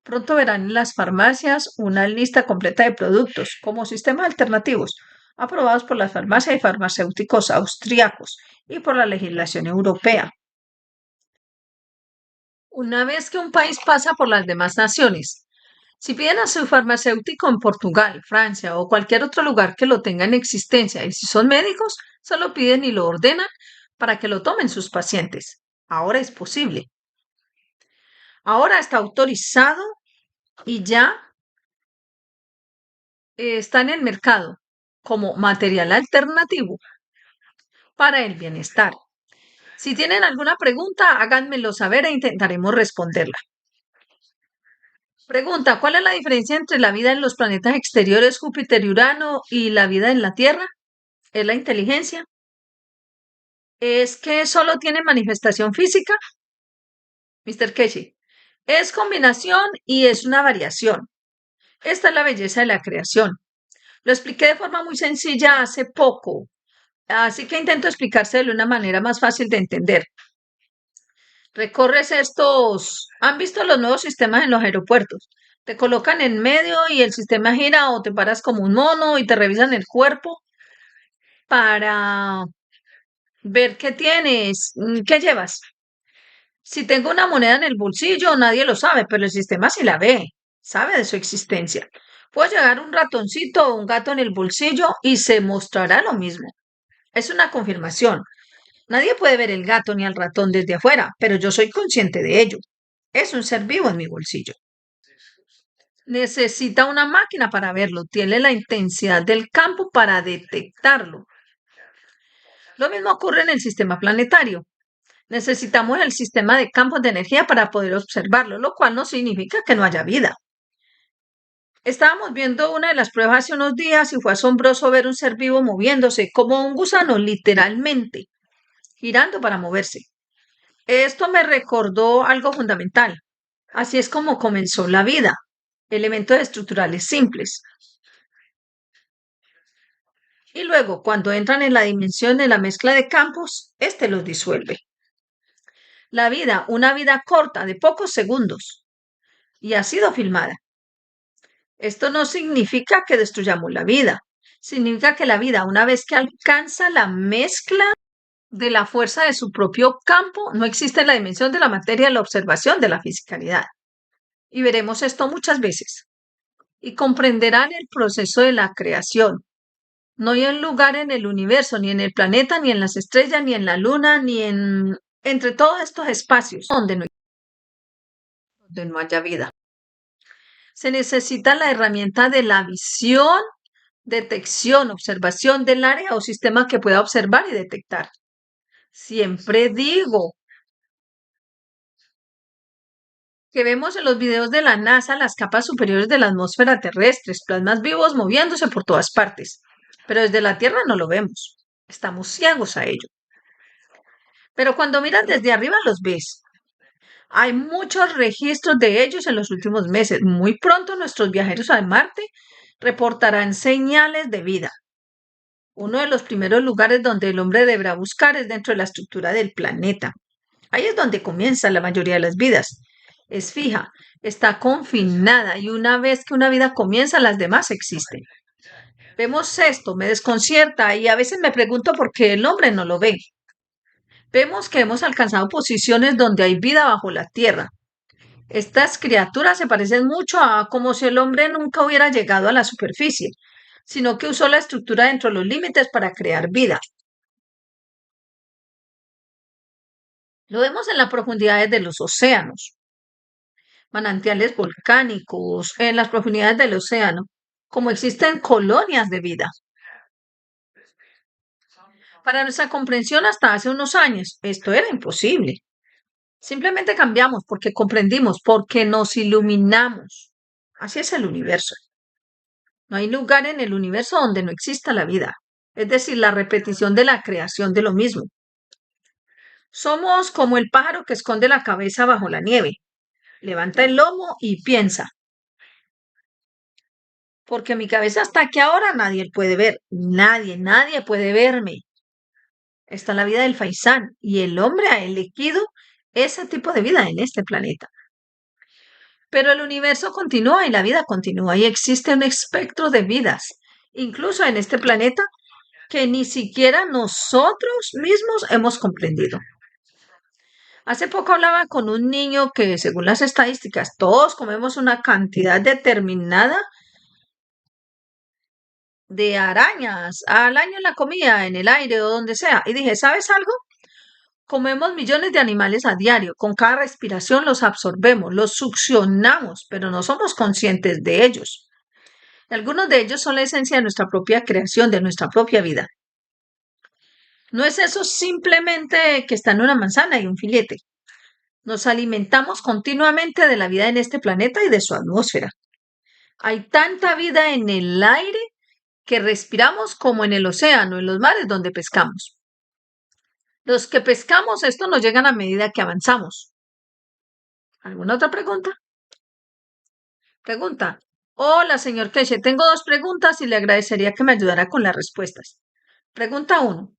Pronto verán en las farmacias una lista completa de productos como sistemas alternativos aprobados por las farmacias y farmacéuticos austriacos y por la legislación europea. Una vez que un país pasa por las demás naciones, si piden a su farmacéutico en Portugal, Francia o cualquier otro lugar que lo tenga en existencia y si son médicos, solo piden y lo ordenan para que lo tomen sus pacientes. Ahora es posible. Ahora está autorizado y ya está en el mercado como material alternativo para el bienestar. Si tienen alguna pregunta, háganmelo saber e intentaremos responderla. Pregunta, ¿cuál es la diferencia entre la vida en los planetas exteriores Júpiter y Urano y la vida en la Tierra? ¿Es la inteligencia? ¿Es que solo tiene manifestación física? Mr. Keshe, es combinación y es una variación. Esta es la belleza de la creación. Lo expliqué de forma muy sencilla hace poco, así que intento explicárselo de una manera más fácil de entender. Recorres estos, ¿han visto los nuevos sistemas en los aeropuertos? Te colocan en medio y el sistema gira o te paras como un mono y te revisan el cuerpo para ver qué tienes, qué llevas. Si tengo una moneda en el bolsillo, nadie lo sabe, pero el sistema sí la ve, sabe de su existencia. Puede llegar un ratoncito o un gato en el bolsillo y se mostrará lo mismo. Es una confirmación. Nadie puede ver el gato ni al ratón desde afuera, pero yo soy consciente de ello. Es un ser vivo en mi bolsillo. Necesita una máquina para verlo, tiene la intensidad del campo para detectarlo. Lo mismo ocurre en el sistema planetario. Necesitamos el sistema de campos de energía para poder observarlo, lo cual no significa que no haya vida. Estábamos viendo una de las pruebas hace unos días y fue asombroso ver un ser vivo moviéndose como un gusano, literalmente, girando para moverse. Esto me recordó algo fundamental. Así es como comenzó la vida. Elementos estructurales simples. Y luego, cuando entran en la dimensión de la mezcla de campos, este los disuelve. La vida, una vida corta de pocos segundos, y ha sido filmada. Esto no significa que destruyamos la vida. Significa que la vida, una vez que alcanza la mezcla de la fuerza de su propio campo, no existe en la dimensión de la materia la observación de la fisicalidad. Y veremos esto muchas veces. Y comprenderán el proceso de la creación. No hay un lugar en el universo, ni en el planeta, ni en las estrellas, ni en la luna, ni en entre todos estos espacios donde no haya vida. Se necesita la herramienta de la visión, detección, observación del área o sistema que pueda observar y detectar. Siempre digo que vemos en los videos de la NASA las capas superiores de la atmósfera terrestre, plasmas vivos moviéndose por todas partes, pero desde la Tierra no lo vemos. Estamos ciegos a ello. Pero cuando miras desde arriba los ves. Hay muchos registros de ellos en los últimos meses. Muy pronto nuestros viajeros a Marte reportarán señales de vida. Uno de los primeros lugares donde el hombre deberá buscar es dentro de la estructura del planeta. Ahí es donde comienza la mayoría de las vidas. Es fija, está confinada y una vez que una vida comienza, las demás existen. Vemos esto, me desconcierta y a veces me pregunto por qué el hombre no lo ve. Vemos que hemos alcanzado posiciones donde hay vida bajo la tierra. Estas criaturas se parecen mucho a como si el hombre nunca hubiera llegado a la superficie, sino que usó la estructura dentro de los límites para crear vida. Lo vemos en las profundidades de los océanos, manantiales volcánicos, en las profundidades del océano, como existen colonias de vida. Para nuestra comprensión hasta hace unos años, esto era imposible. Simplemente cambiamos porque comprendimos, porque nos iluminamos. Así es el universo. No hay lugar en el universo donde no exista la vida, es decir, la repetición de la creación de lo mismo. Somos como el pájaro que esconde la cabeza bajo la nieve. Levanta el lomo y piensa, porque mi cabeza está aquí ahora, nadie puede ver, nadie puede verme. Está la vida del faisán y el hombre ha elegido ese tipo de vida en este planeta. Pero el universo continúa y la vida continúa y existe un espectro de vidas, incluso en este planeta, que ni siquiera nosotros mismos hemos comprendido. Hace poco hablaba con un niño que, según las estadísticas, todos comemos una cantidad determinada de arañas al año en la comida, en el aire o donde sea. Y dije, ¿sabes algo? Comemos millones de animales a diario. Con cada respiración los absorbemos, los succionamos, pero no somos conscientes de ellos. Algunos de ellos son la esencia de nuestra propia creación, de nuestra propia vida. No es eso simplemente que está en una manzana y un filete. Nos alimentamos continuamente de la vida en este planeta y de su atmósfera. Hay tanta vida en el aire que respiramos como en el océano, en los mares donde pescamos. Los que pescamos, esto nos llegan a medida que avanzamos. ¿Alguna otra pregunta? Pregunta. Hola, señor Keshe. Tengo dos preguntas y le agradecería que me ayudara con las respuestas. Pregunta 1.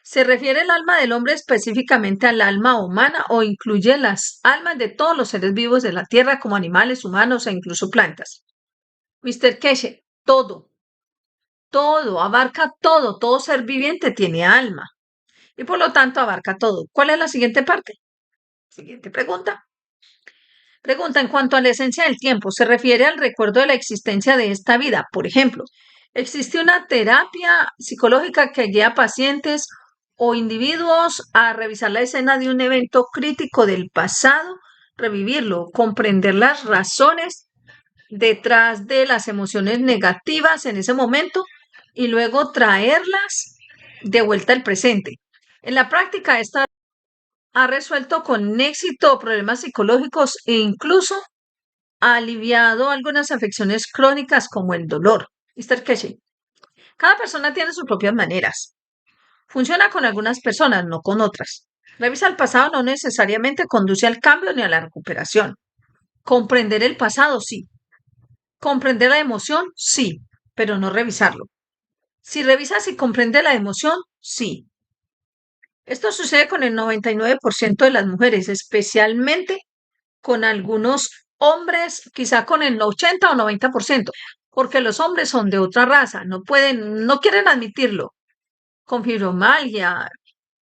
¿Se refiere el alma del hombre específicamente al alma humana o incluye las almas de todos los seres vivos de la Tierra como animales, humanos e incluso plantas? Mr. Keshe, todo, abarca todo, todo ser viviente tiene alma y por lo tanto abarca todo. ¿Cuál es la siguiente parte? Siguiente pregunta. Pregunta, en cuanto a la esencia del tiempo, ¿se refiere al recuerdo de la existencia de esta vida? Por ejemplo, ¿existe una terapia psicológica que guía a pacientes o individuos a revisar la escena de un evento crítico del pasado, revivirlo, comprender las razones detrás de las emociones negativas en ese momento y luego traerlas de vuelta al presente? En la práctica, esta ha resuelto con éxito problemas psicológicos e incluso ha aliviado algunas afecciones crónicas como el dolor. Mr. Keshe, cada persona tiene sus propias maneras. Funciona con algunas personas, no con otras. Revisa el pasado no necesariamente conduce al cambio ni a la recuperación. Comprender el pasado, sí. Comprender la emoción, sí, pero no revisarlo. Si revisas y comprendes la emoción, sí. Esto sucede con el 99% de las mujeres, especialmente con algunos hombres, quizá con el 80 o 90%, porque los hombres son de otra raza, no pueden, no quieren admitirlo. Con fibromialgia,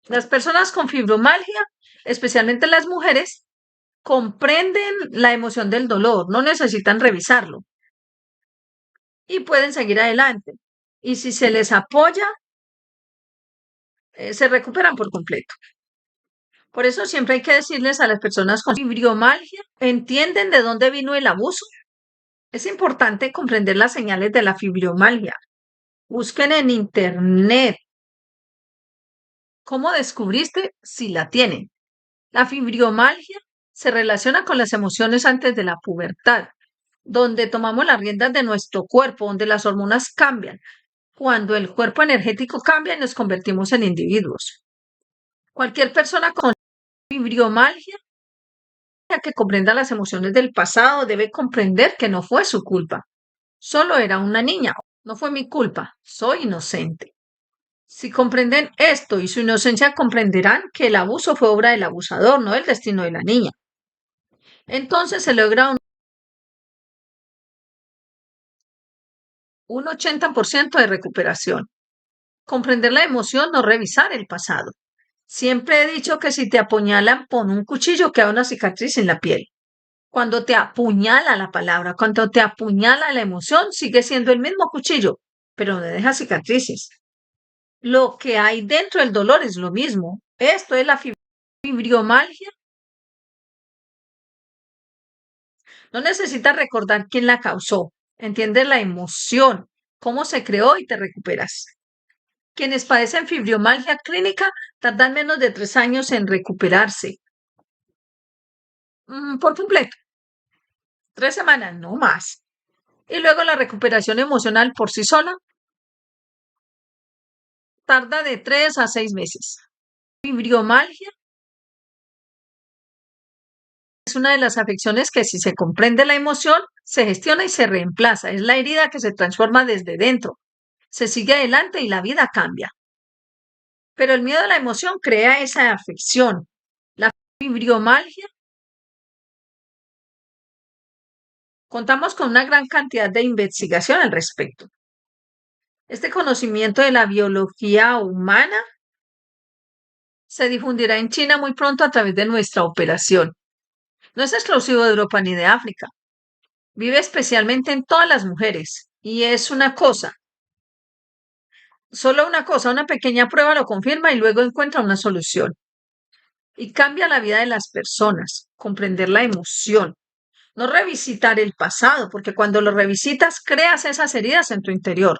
las personas con fibromialgia, especialmente las mujeres, comprenden la emoción del dolor, no necesitan revisarlo y pueden seguir adelante. Y si se les apoya, se recuperan por completo. Por eso siempre hay que decirles a las personas con fibromialgia, ¿entienden de dónde vino el abuso? Es importante comprender las señales de la fibromialgia. Busquen en internet cómo descubriste si la tienen. La fibromialgia se relaciona con las emociones antes de la pubertad, donde tomamos las riendas de nuestro cuerpo, donde las hormonas cambian, cuando el cuerpo energético cambia y nos convertimos en individuos. Cualquier persona con fibromialgia que comprenda las emociones del pasado debe comprender que no fue su culpa. Solo era una niña. No fue mi culpa. Soy inocente. Si comprenden esto y su inocencia, comprenderán que el abuso fue obra del abusador, no el destino de la niña. Entonces se logra un 80% de recuperación. Comprender la emoción, no revisar el pasado. Siempre he dicho que si te apuñalan, pon un cuchillo, queda una cicatriz en la piel. Cuando te apuñala la palabra, cuando te apuñala la emoción, sigue siendo el mismo cuchillo, pero no deja cicatrices. Lo que hay dentro del dolor es lo mismo. Esto es la fibromialgia. No necesitas recordar quién la causó. Entiendes la emoción, cómo se creó y te recuperas. Quienes padecen fibromialgia clínica tardan menos de 3 años en recuperarse. Por completo. 3 semanas, no más. Y luego la recuperación emocional por sí sola tarda de 3 a 6 meses. Fibromialgia es una de las afecciones que si se comprende la emoción, se gestiona y se reemplaza. Es la herida que se transforma desde dentro. Se sigue adelante y la vida cambia. Pero el miedo a la emoción crea esa afección. La fibromialgia. Contamos con una gran cantidad de investigación al respecto. Este conocimiento de la biología humana se difundirá en China muy pronto a través de nuestra operación. No es exclusivo de Europa ni de África. Vive especialmente en todas las mujeres. Y es una cosa, solo una cosa, una pequeña prueba lo confirma y luego encuentra una solución. Y cambia la vida de las personas, comprender la emoción, no revisitar el pasado, porque cuando lo revisitas creas esas heridas en tu interior.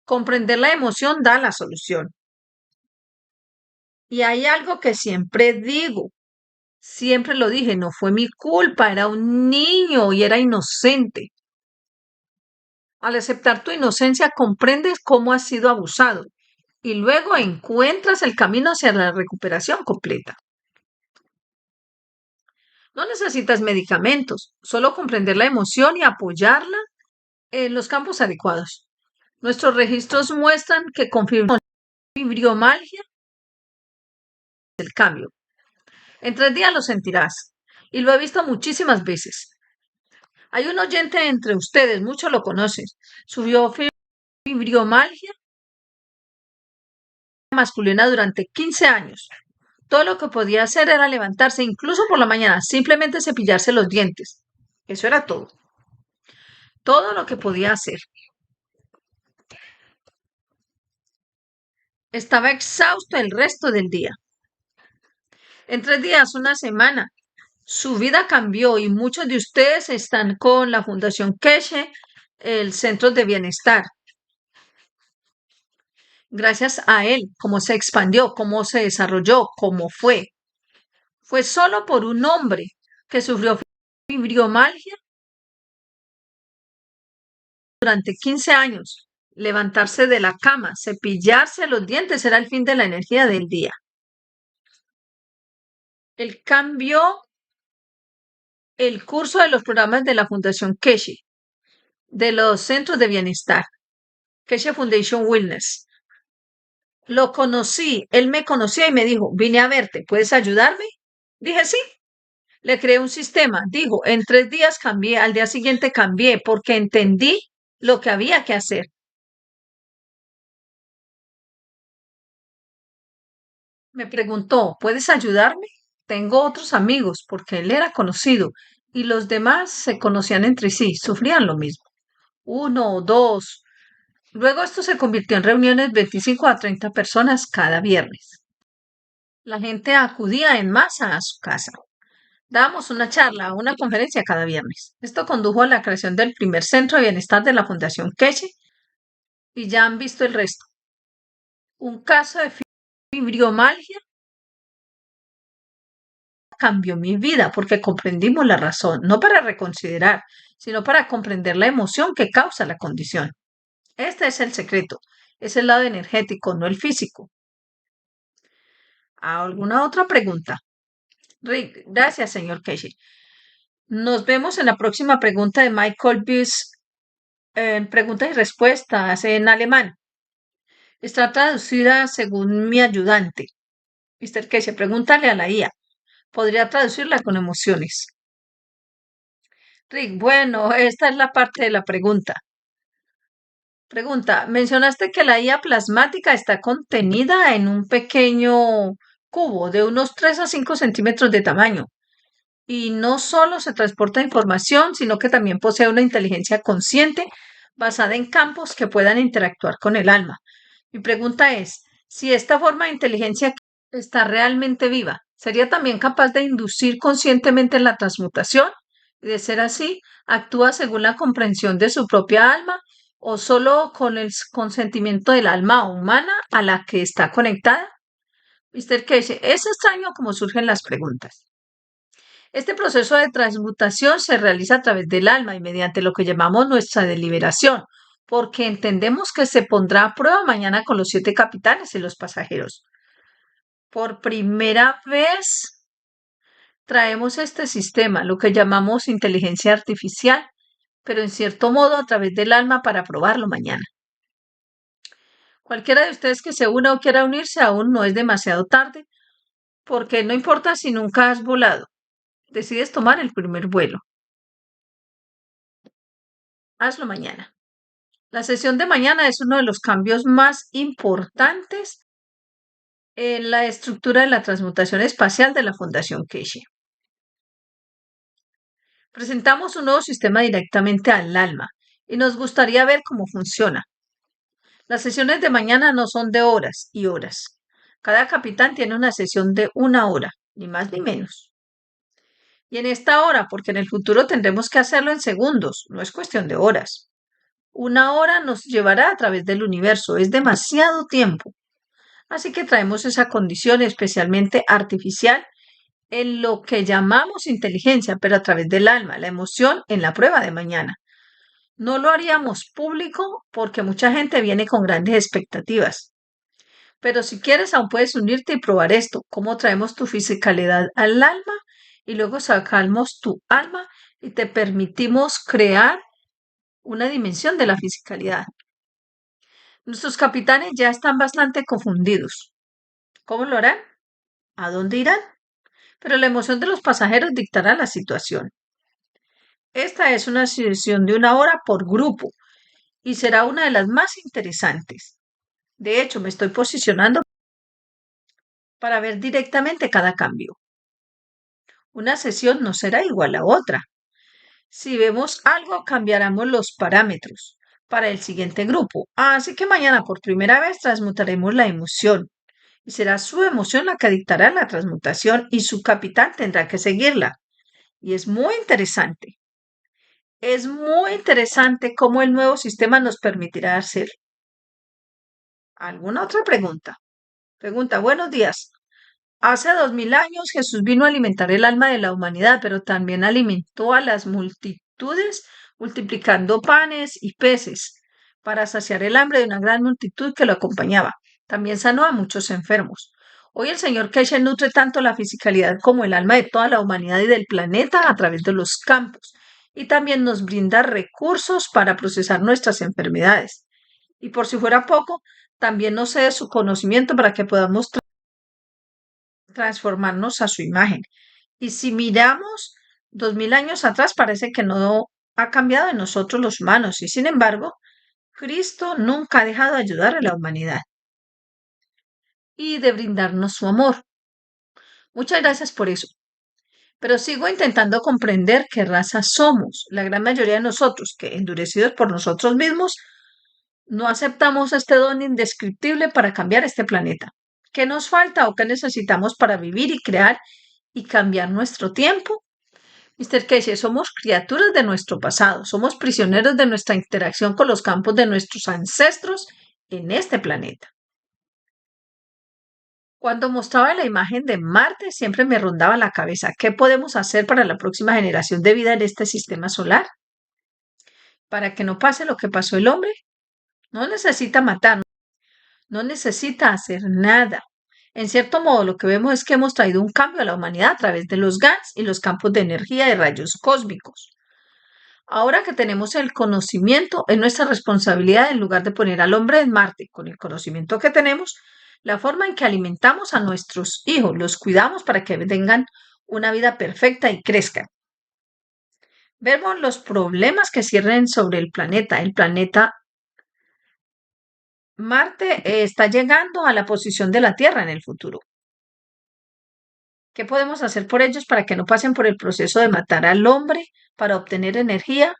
Comprender la emoción da la solución. Y hay algo que siempre digo, siempre lo dije, no fue mi culpa, era un niño y era inocente. Al aceptar tu inocencia, comprendes cómo has sido abusado y luego encuentras el camino hacia la recuperación completa. No necesitas medicamentos, solo comprender la emoción y apoyarla en los campos adecuados. Nuestros registros muestran que con fibromialgia el cambio. En 3 días lo sentirás. Y lo he visto muchísimas veces. Hay un oyente entre ustedes, muchos lo conocen. Sufrió fibromialgia masculina durante 15 años. Todo lo que podía hacer era levantarse incluso por la mañana, simplemente cepillarse los dientes. Eso era todo. Todo lo que podía hacer. Estaba exhausto el resto del día. En 3 días, una semana, su vida cambió y muchos de ustedes están con la Fundación Keshe, el Centro de Bienestar. Gracias a él, cómo se expandió, cómo se desarrolló, cómo fue. Fue solo por un hombre que sufrió fibromialgia durante 15 años. Levantarse de la cama, cepillarse los dientes era el fin de la energía del día. Él cambió el curso de los programas de la Fundación Keshe, de los centros de bienestar, Keshe Foundation Wellness. Lo conocí, él me conocía y me dijo, vine a verte, ¿puedes ayudarme? Dije, sí. Le creé un sistema, dijo, en 3 días cambié, al día siguiente cambié, porque entendí lo que había que hacer. Me preguntó, ¿puedes ayudarme? Tengo otros amigos, porque él era conocido, y los demás se conocían entre sí, sufrían lo mismo. Uno o dos. Luego esto se convirtió en reuniones 25 a 30 personas cada viernes. La gente acudía en masa a su casa. Dábamos una charla, una conferencia cada viernes. Esto condujo a la creación del primer centro de bienestar de la Fundación Keshe y ya han visto el resto. Un caso de fibromialgia cambió mi vida porque comprendimos la razón, no para reconsiderar, sino para comprender la emoción que causa la condición. Este es el secreto, es el lado energético, no el físico. ¿Alguna otra pregunta? Rick, gracias, señor Keshe. Nos vemos en la próxima pregunta de Michael Biss en preguntas y respuestas en alemán. Está traducida según mi ayudante. Mr. Keshe, pregúntale a la IA. Podría traducirla con emociones. Rick, bueno, esta es la parte de la pregunta. Pregunta, mencionaste que la IA plasmática está contenida en un pequeño cubo de unos 3 a 5 centímetros de tamaño. Y no solo se transporta información, sino que también posee una inteligencia consciente basada en campos que puedan interactuar con el alma. Mi pregunta es, si esta forma de inteligencia está realmente viva, ¿sería también capaz de inducir conscientemente la transmutación? Y de ser así, ¿actúa según la comprensión de su propia alma o solo con el consentimiento del alma humana a la que está conectada? Mr. Keshe, es extraño cómo surgen las preguntas. Este proceso de transmutación se realiza a través del alma y mediante lo que llamamos nuestra deliberación, porque entendemos que se pondrá a prueba mañana con los 7 capitanes y los pasajeros. Por primera vez traemos este sistema, lo que llamamos inteligencia artificial, pero en cierto modo a través del alma para probarlo mañana. Cualquiera de ustedes que se una o quiera unirse aún no es demasiado tarde, porque no importa si nunca has volado, decides tomar el primer vuelo. Hazlo mañana. La sesión de mañana es uno de los cambios más importantes en la estructura de la transmutación espacial de la Fundación Keshe. Presentamos un nuevo sistema directamente al alma y nos gustaría ver cómo funciona. Las sesiones de mañana no son de horas y horas. Cada capitán tiene una sesión de 1 hora, ni más ni menos. Y en esta hora, porque en el futuro tendremos que hacerlo en segundos, no es cuestión de horas. 1 hora nos llevará a través del universo, es demasiado tiempo. Así que traemos esa condición especialmente artificial en lo que llamamos inteligencia, pero a través del alma, la emoción en la prueba de mañana. No lo haríamos público porque mucha gente viene con grandes expectativas. Pero si quieres, aún puedes unirte y probar esto, cómo traemos tu fisicalidad al alma y luego sacamos tu alma y te permitimos crear una dimensión de la fisicalidad. Nuestros capitanes ya están bastante confundidos. ¿Cómo lo harán? ¿A dónde irán? Pero la emoción de los pasajeros dictará la situación. Esta es una sesión de 1 hora por grupo y será una de las más interesantes. De hecho, me estoy posicionando para ver directamente cada cambio. Una sesión no será igual a otra. Si vemos algo, cambiaremos los parámetros para el siguiente grupo. Así que mañana por primera vez transmutaremos la emoción. Y será su emoción la que dictará la transmutación y su capitán tendrá que seguirla. Y es muy interesante. Es muy interesante cómo el nuevo sistema nos permitirá hacerlo. ¿Alguna otra pregunta? Pregunta, buenos días. Hace 2000 años Jesús vino a alimentar el alma de la humanidad, pero también alimentó a las multitudes multiplicando panes y peces para saciar el hambre de una gran multitud que lo acompañaba. También sanó a muchos enfermos. Hoy el señor Keshe nutre tanto la fisicalidad como el alma de toda la humanidad y del planeta a través de los campos y también nos brinda recursos para procesar nuestras enfermedades. Y por si fuera poco, también nos cede su conocimiento para que podamos transformarnos a su imagen. Y si miramos 2000 años atrás, parece que no ha cambiado en nosotros los humanos. Y sin embargo, Cristo nunca ha dejado de ayudar a la humanidad y de brindarnos su amor. Muchas gracias por eso. Pero sigo intentando comprender qué raza somos. La gran mayoría de nosotros, que endurecidos por nosotros mismos, no aceptamos este don indescriptible para cambiar este planeta. ¿Qué nos falta o qué necesitamos para vivir y crear y cambiar nuestro tiempo? Mr. Casey, somos criaturas de nuestro pasado, somos prisioneros de nuestra interacción con los campos de nuestros ancestros en este planeta. Cuando mostraba la imagen de Marte, siempre me rondaba la cabeza, ¿qué podemos hacer para la próxima generación de vida en este sistema solar? Para que no pase lo que pasó el hombre, no necesita matar, no necesita hacer nada. En cierto modo, lo que vemos es que hemos traído un cambio a la humanidad a través de los GANs y los campos de energía de rayos cósmicos. Ahora que tenemos el conocimiento, es nuestra responsabilidad, en lugar de poner al hombre en Marte con el conocimiento que tenemos, la forma en que alimentamos a nuestros hijos, los cuidamos para que tengan una vida perfecta y crezcan. Vemos los problemas que cierren sobre el planeta. El planeta Marte está llegando a la posición de la Tierra en el futuro. ¿Qué podemos hacer por ellos para que no pasen por el proceso de matar al hombre para obtener energía?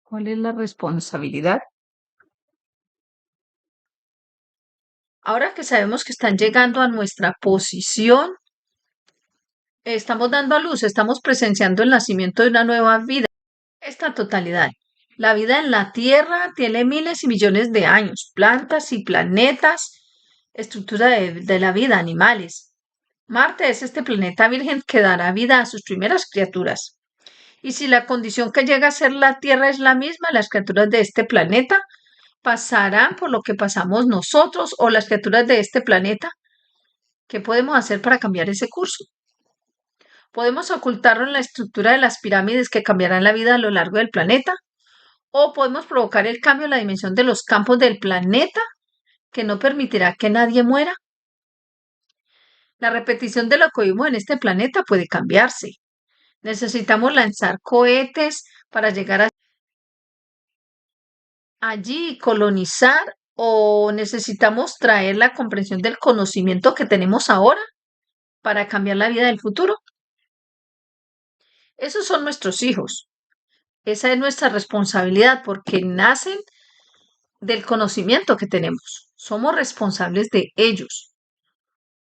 ¿Cuál es la responsabilidad? Ahora que sabemos que están llegando a nuestra posición, estamos dando a luz, estamos presenciando el nacimiento de una nueva vida. Esta totalidad. La vida en la Tierra tiene miles y millones de años, plantas y planetas, estructura de la vida, animales. Marte es este planeta virgen que dará vida a sus primeras criaturas. Y si la condición que llega a ser la Tierra es la misma, las criaturas de este planeta pasarán por lo que pasamos nosotros o las criaturas de este planeta. ¿Qué podemos hacer para cambiar ese curso? Podemos ocultarlo en la estructura de las pirámides que cambiarán la vida a lo largo del planeta, o podemos provocar el cambio en la dimensión de los campos del planeta que no permitirá que nadie muera. La repetición de lo que vimos en este planeta puede cambiarse. Necesitamos lanzar cohetes para llegar allí y colonizar, o necesitamos traer la comprensión del conocimiento que tenemos ahora para cambiar la vida del futuro. Esos son nuestros hijos. Esa es nuestra responsabilidad porque nacen del conocimiento que tenemos. Somos responsables de ellos.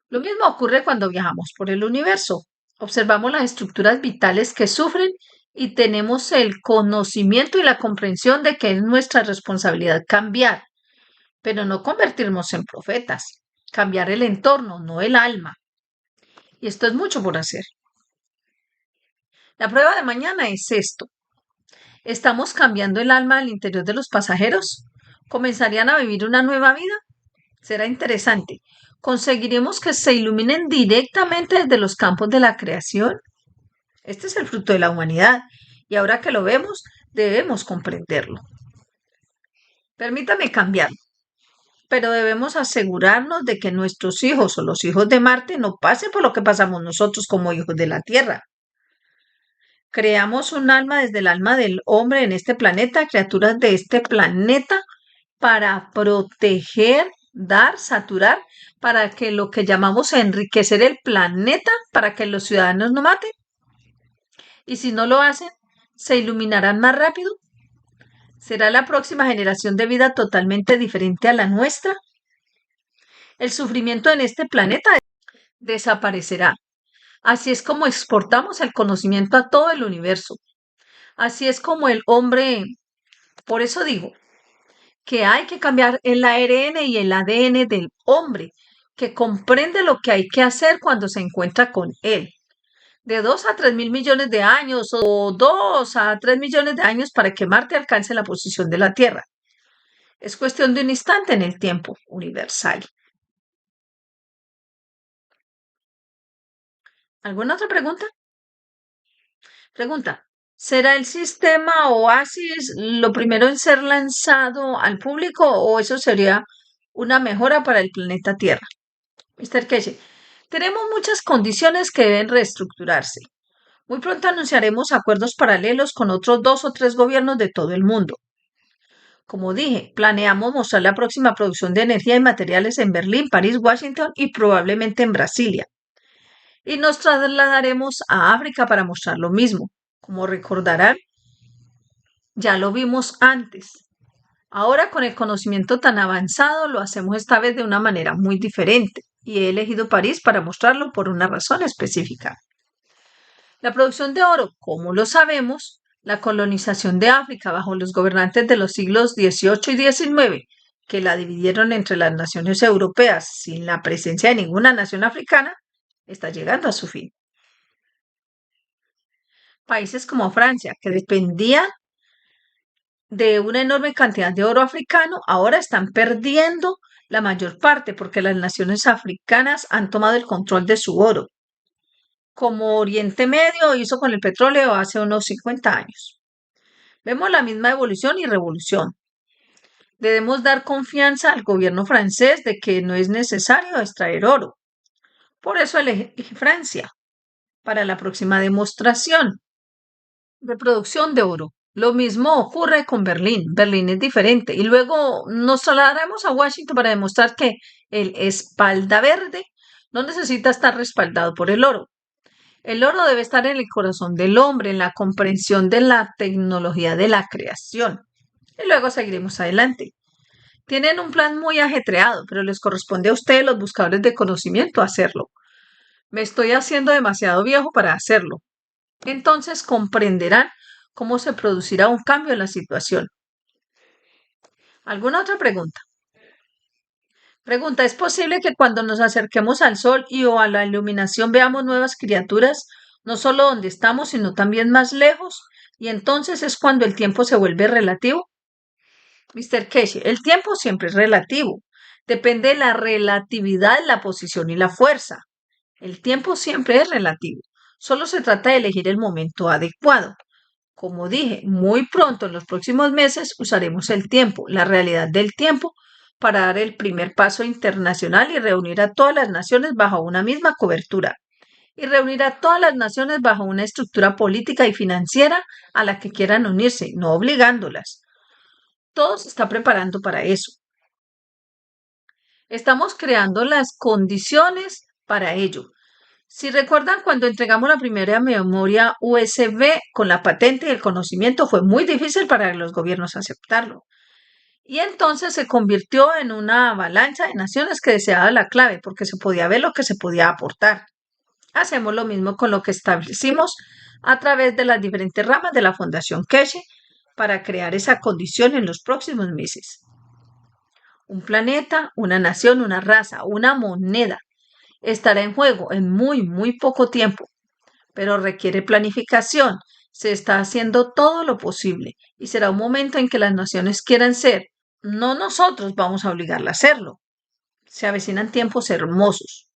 Lo mismo ocurre cuando viajamos por el universo. Observamos las estructuras vitales que sufren y tenemos el conocimiento y la comprensión de que es nuestra responsabilidad cambiar, pero no convertirnos en profetas. Cambiar el entorno, no el alma. Y esto es mucho por hacer. La prueba de mañana es esto. ¿Estamos cambiando el alma al interior de los pasajeros? ¿Comenzarían a vivir una nueva vida? Será interesante. ¿Conseguiremos que se iluminen directamente desde los campos de la creación? Este es el fruto de la humanidad y ahora que lo vemos, debemos comprenderlo. Permítame cambiarlo. pero debemos asegurarnos de que nuestros hijos o los hijos de Marte no pasen por lo que pasamos nosotros como hijos de la Tierra. Creamos un alma desde el alma del hombre en este planeta, criaturas de este planeta, para proteger, dar, saturar, para que lo que llamamos enriquecer el planeta, para que los ciudadanos no maten. Y si no lo hacen, se iluminarán más rápido. ¿Será la próxima generación de vida totalmente diferente a la nuestra? El sufrimiento en este planeta desaparecerá. Así es como exportamos el conocimiento a todo el universo. Así es como el hombre, por eso digo que hay que cambiar el ARN y el ADN del hombre, que comprende lo que hay que hacer cuando se encuentra con él. De 2 a 3 mil millones de años o 2 a 3 millones de años para que Marte alcance la posición de la Tierra. Es cuestión de un instante en el tiempo universal. ¿Alguna otra pregunta? Pregunta. ¿Será el sistema Oasis lo primero en ser lanzado al público o eso sería una mejora para el planeta Tierra? Mr. Keshe, tenemos muchas condiciones que deben reestructurarse. Muy pronto anunciaremos acuerdos paralelos con otros 2 o 3 gobiernos de todo el mundo. Como dije, planeamos mostrar la próxima producción de energía y materiales en Berlín, París, Washington y probablemente en Brasilia. Y nos trasladaremos a África para mostrar lo mismo. Como recordarán, ya lo vimos antes. Ahora con el conocimiento tan avanzado lo hacemos esta vez de una manera muy diferente y he elegido París para mostrarlo por una razón específica. La producción de oro, como lo sabemos, la colonización de África bajo los gobernantes de los siglos XVIII y XIX, que la dividieron entre las naciones europeas sin la presencia de ninguna nación africana, está llegando a su fin. Países como Francia, que dependían de una enorme cantidad de oro africano, ahora están perdiendo la mayor parte porque las naciones africanas han tomado el control de su oro, como Oriente Medio hizo con el petróleo hace unos 50 años. Vemos la misma evolución y revolución. Debemos dar confianza al gobierno francés de que no es necesario extraer oro. Por eso elegí Francia para la próxima demostración de producción de oro. Lo mismo ocurre con Berlín. Berlín es diferente. Y luego nos trasladaremos a Washington para demostrar que el espalda verde no necesita estar respaldado por el oro. El oro debe estar en el corazón del hombre, en la comprensión de la tecnología de la creación. Y luego seguiremos adelante. Tienen un plan muy ajetreado, pero les corresponde a ustedes, los buscadores de conocimiento, hacerlo. Me estoy haciendo demasiado viejo para hacerlo. Entonces comprenderán cómo se producirá un cambio en la situación. ¿Alguna otra pregunta? Pregunta, ¿es posible que cuando nos acerquemos al sol y o a la iluminación veamos nuevas criaturas, no solo donde estamos, sino también más lejos? Y entonces es cuando el tiempo se vuelve relativo. Mr. Keshe, el tiempo siempre es relativo. Depende de la relatividad, la posición y la fuerza. El tiempo siempre es relativo. Solo se trata de elegir el momento adecuado. Como dije, muy pronto, en los próximos meses, usaremos el tiempo, la realidad del tiempo, para dar el primer paso internacional y reunir a todas las naciones bajo una misma cobertura. Y reunir a todas las naciones bajo una estructura política y financiera a la que quieran unirse, no obligándolas. Todo se está preparando para eso. Estamos creando las condiciones para ello. Si recuerdan, cuando entregamos la primera memoria USB con la patente y el conocimiento, fue muy difícil para los gobiernos aceptarlo. Y entonces se convirtió en una avalancha de naciones que deseaba la clave, porque se podía ver lo que se podía aportar. Hacemos lo mismo con lo que establecimos a través de las diferentes ramas de la Fundación Keshe para crear esa condición en los próximos meses. Un planeta, una nación, una raza, una moneda estará en juego en muy poco tiempo, pero requiere planificación. Se está haciendo todo lo posible y será un momento en que las naciones quieran ser. No nosotros vamos a obligarla a hacerlo. Se avecinan tiempos hermosos.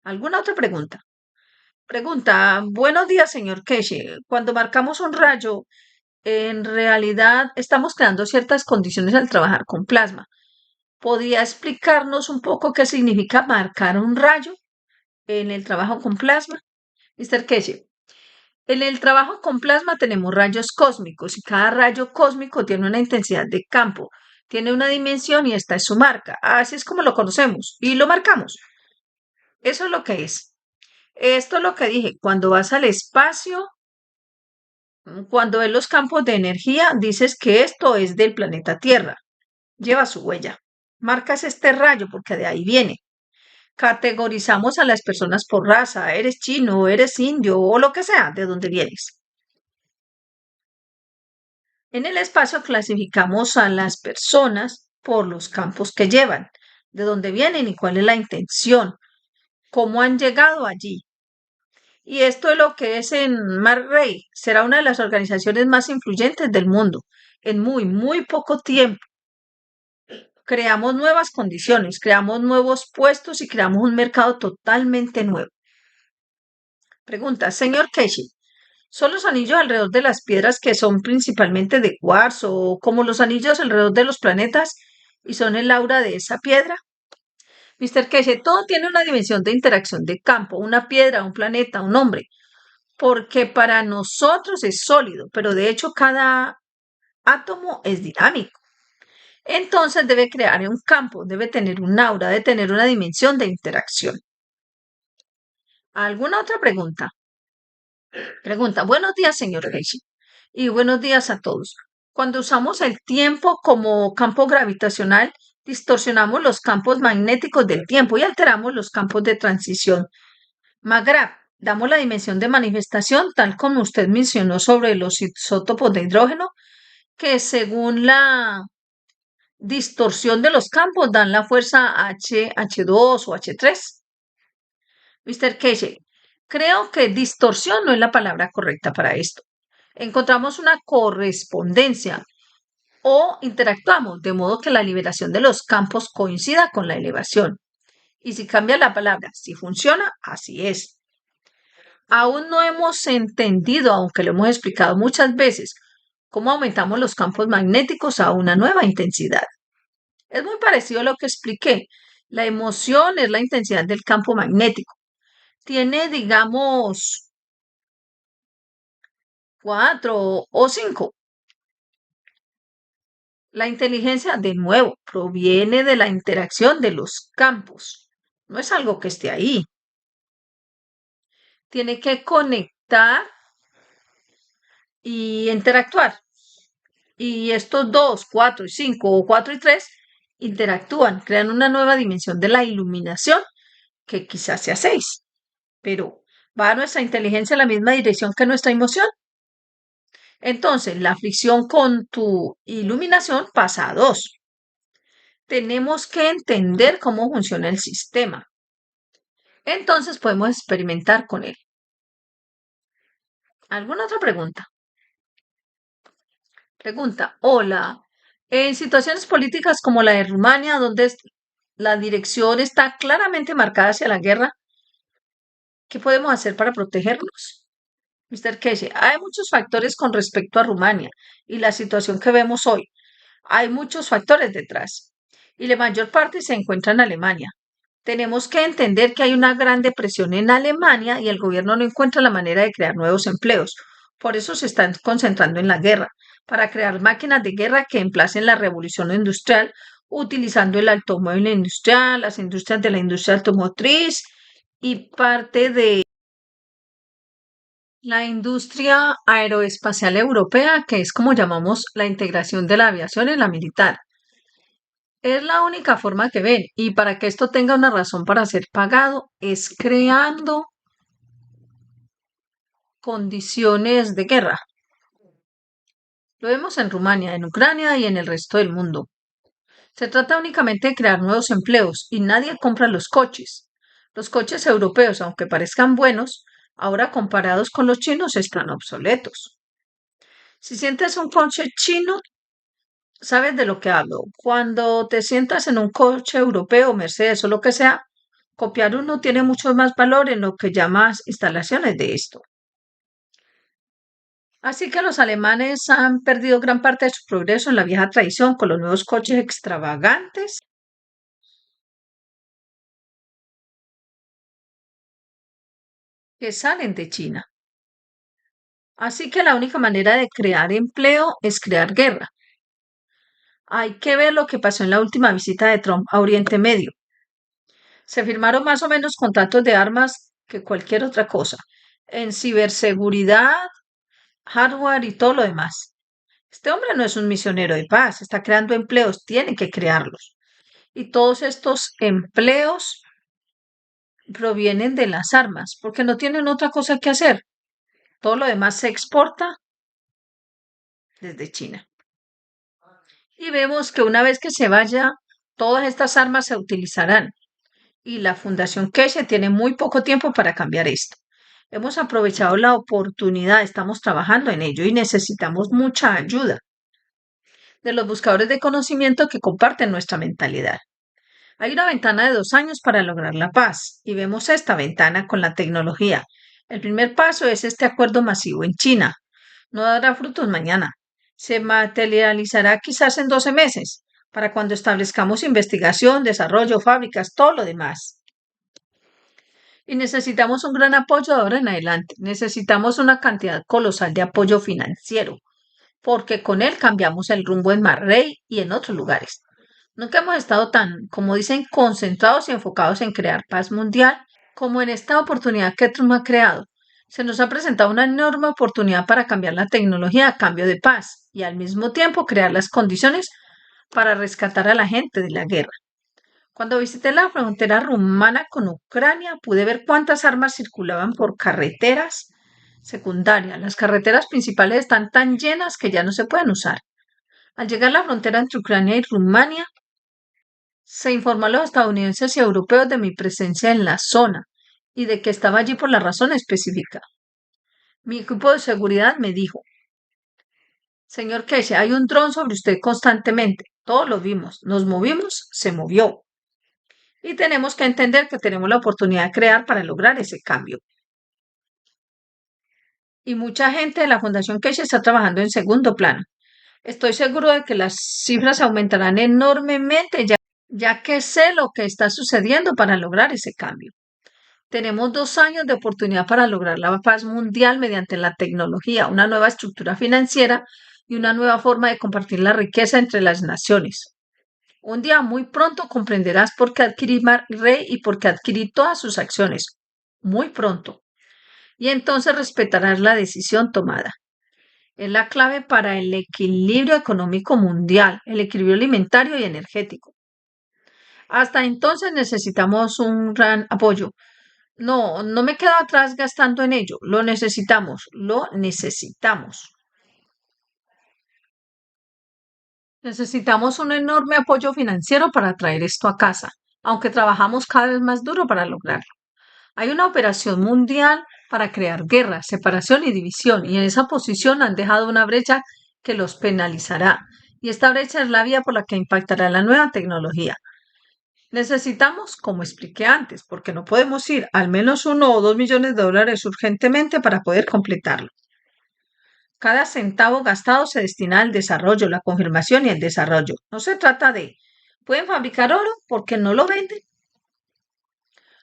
¿Alguna otra pregunta? Pregunta, buenos días, señor Keshe. Cuando marcamos un rayo, En realidad estamos creando ciertas condiciones al trabajar con plasma. ¿Podría explicarnos un poco qué significa marcar un rayo en el trabajo con plasma? Mr. Keshe, en el trabajo con plasma tenemos rayos cósmicos y cada rayo cósmico tiene una intensidad de campo, tiene una dimensión y esta es su marca. Así es como lo conocemos y lo marcamos. Eso es lo que es. Esto es lo que dije. Cuando vas al espacio, cuando ves los campos de energía, dices que esto es del planeta Tierra. Lleva su huella. Marcas este rayo porque de ahí viene. Categorizamos a las personas por raza. Eres chino, eres indio o lo que sea, de donde vienes. En el espacio clasificamos a las personas por los campos que llevan, de dónde vienen y cuál es la intención, cómo han llegado allí. Y esto es lo que es en MarRay. Será una de las organizaciones más influyentes del mundo. En muy poco tiempo creamos nuevas condiciones, creamos nuevos puestos y creamos un mercado totalmente nuevo. Pregunta, señor Keshi, ¿son los anillos alrededor de las piedras que son principalmente de cuarzo o como los anillos alrededor de los planetas y son el aura de esa piedra? Mr. Keshi, todo tiene una dimensión de interacción de campo, una piedra, un planeta, un hombre, porque para nosotros es sólido, pero de hecho cada átomo es dinámico. Entonces debe crear un campo, debe tener un aura, debe tener una dimensión de interacción. ¿Alguna otra pregunta? Pregunta, buenos días, señor Reishi, y buenos días a todos. Cuando usamos el tiempo como campo gravitacional, distorsionamos los campos magnéticos del tiempo y alteramos los campos de transición. McGrath, damos la dimensión de manifestación, tal como usted mencionó sobre los isótopos de hidrógeno, que según la distorsión de los campos dan la fuerza H, H2 o H3. Mr. Keshe, creo que distorsión no es la palabra correcta para esto. Encontramos una correspondencia o interactuamos de modo que la liberación de los campos coincida con la elevación. Y si cambia la palabra, si funciona, así es. Aún no hemos entendido, aunque lo hemos explicado muchas veces, cómo aumentamos los campos magnéticos a una nueva intensidad. Es muy parecido a lo que expliqué. La emoción es la intensidad del campo magnético. Tiene, digamos, 4 o 5. La inteligencia, de nuevo, proviene de la interacción de los campos. No es algo que esté ahí. Tiene que conectar y interactuar. Y estos 2, 4 y 5 o 4 y 3 interactúan, crean una nueva dimensión de la iluminación que quizás sea 6. Pero ¿va nuestra inteligencia en la misma dirección que nuestra emoción? Entonces, la fricción con tu iluminación pasa a 2. Tenemos que entender cómo funciona el sistema. Entonces podemos experimentar con él. ¿Alguna otra pregunta? Pregunta, hola. En situaciones políticas como la de Rumania, donde la dirección está claramente marcada hacia la guerra, ¿qué podemos hacer para protegernos? Mr. Keshe, hay muchos factores con respecto a Rumania y la situación que vemos hoy. Hay muchos factores detrás y la mayor parte se encuentra en Alemania. Tenemos que entender que hay una gran depresión en Alemania y el gobierno no encuentra la manera de crear nuevos empleos. Por eso se están concentrando en la guerra, para crear máquinas de guerra que emplacen la revolución industrial, utilizando el automóvil industrial, las industrias de la industria automotriz y parte de la industria aeroespacial europea, que es como llamamos la integración de la aviación en la militar. Es la única forma que ven. Y para que esto tenga una razón para ser pagado, es creando condiciones de guerra. Lo vemos en Rumania, en Ucrania y en el resto del mundo. Se trata únicamente de crear nuevos empleos y nadie compra los coches. Los coches europeos, aunque parezcan buenos, ahora comparados con los chinos están obsoletos. Si sientes un coche chino, sabes de lo que hablo. Cuando te sientas en un coche europeo, Mercedes o lo que sea, copiar uno tiene mucho más valor en lo que llamas instalaciones de esto. Así que los alemanes han perdido gran parte de su progreso en la vieja tradición con los nuevos coches extravagantes que salen de China. Así que la única manera de crear empleo es crear guerra. Hay que ver lo que pasó en la última visita de Trump a Oriente Medio. Se firmaron más o menos contratos de armas que cualquier otra cosa, en ciberseguridad, hardware y todo lo demás. Este hombre no es un misionero de paz, está creando empleos, tiene que crearlos. Y todos estos empleos provienen de las armas, porque no tienen otra cosa que hacer. Todo lo demás se exporta desde China. Y vemos que una vez que se vaya, todas estas armas se utilizarán. Y la Fundación Keshe tiene muy poco tiempo para cambiar esto. Hemos aprovechado la oportunidad, estamos trabajando en ello y necesitamos mucha ayuda de los buscadores de conocimiento que comparten nuestra mentalidad. Hay una ventana de 2 años para lograr la paz y vemos esta ventana con la tecnología. El primer paso es este acuerdo masivo en China. No dará frutos mañana. Se materializará quizás en 12 meses, para cuando establezcamos investigación, desarrollo, fábricas, todo lo demás. Y necesitamos un gran apoyo de ahora en adelante. Necesitamos una cantidad colosal de apoyo financiero, porque con él cambiamos el rumbo en Marrey y en otros lugares. Nunca hemos estado tan, como dicen, concentrados y enfocados en crear paz mundial como en esta oportunidad que Trump ha creado. Se nos ha presentado una enorme oportunidad para cambiar la tecnología a cambio de paz y al mismo tiempo crear las condiciones para rescatar a la gente de la guerra. Cuando visité la frontera rumana con Ucrania, pude ver cuántas armas circulaban por carreteras secundarias. Las carreteras principales están tan llenas que ya no se pueden usar. Al llegar a la frontera entre Ucrania y Rumania, se informó a los estadounidenses y europeos de mi presencia en la zona y de que estaba allí por la razón específica. Mi equipo de seguridad me dijo, señor Keshe, hay un dron sobre usted constantemente. Todos lo vimos. Nos movimos, se movió. Y tenemos que entender que tenemos la oportunidad de crear para lograr ese cambio. Y mucha gente de la Fundación Keshe está trabajando en segundo plano. Estoy seguro de que las cifras aumentarán enormemente ya que sé lo que está sucediendo para lograr ese cambio. Tenemos 2 años de oportunidad para lograr la paz mundial mediante la tecnología, una nueva estructura financiera y una nueva forma de compartir la riqueza entre las naciones. Un día muy pronto comprenderás por qué adquirí Rey y por qué adquirí todas sus acciones. Muy pronto. Y entonces respetarás la decisión tomada. Es la clave para el equilibrio económico mundial, el equilibrio alimentario y energético. Hasta entonces necesitamos un gran apoyo. No, no me quedo atrás gastando en ello. Lo necesitamos, lo necesitamos. Necesitamos un enorme apoyo financiero para traer esto a casa, aunque trabajamos cada vez más duro para lograrlo. Hay una operación mundial para crear guerra, separación y división, y en esa posición han dejado una brecha que los penalizará. Y esta brecha es la vía por la que impactará la nueva tecnología. Necesitamos, como expliqué antes, porque no podemos ir al menos 1 o 2 millones de dólares urgentemente para poder completarlo. Cada centavo gastado se destina al desarrollo, la confirmación y el desarrollo. No se trata de, ¿pueden fabricar oro porque no lo venden?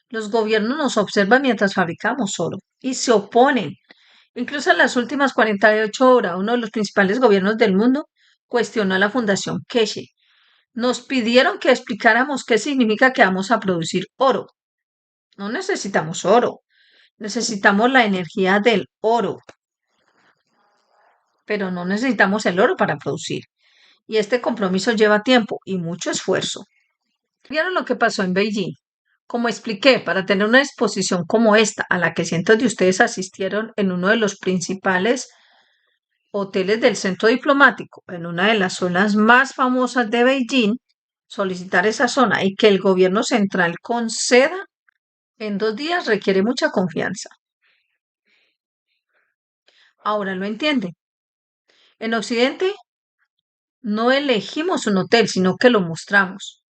Los gobiernos nos observan mientras fabricamos oro y se oponen. Incluso en las últimas 48 horas, uno de los principales gobiernos del mundo cuestionó a la Fundación Keshe. Nos pidieron que explicáramos qué significa que vamos a producir oro. No necesitamos oro, necesitamos la energía del oro, pero no necesitamos el oro para producir. Y este compromiso lleva tiempo y mucho esfuerzo. ¿Vieron lo que pasó en Beijing? Como expliqué, para tener una exposición como esta, a la que cientos de ustedes asistieron en uno de los principales hoteles del centro diplomático, en una de las zonas más famosas de Beijing, solicitar esa zona y que el gobierno central conceda en 2 días requiere mucha confianza. Ahora lo entiende. En Occidente no elegimos un hotel, sino que lo mostramos.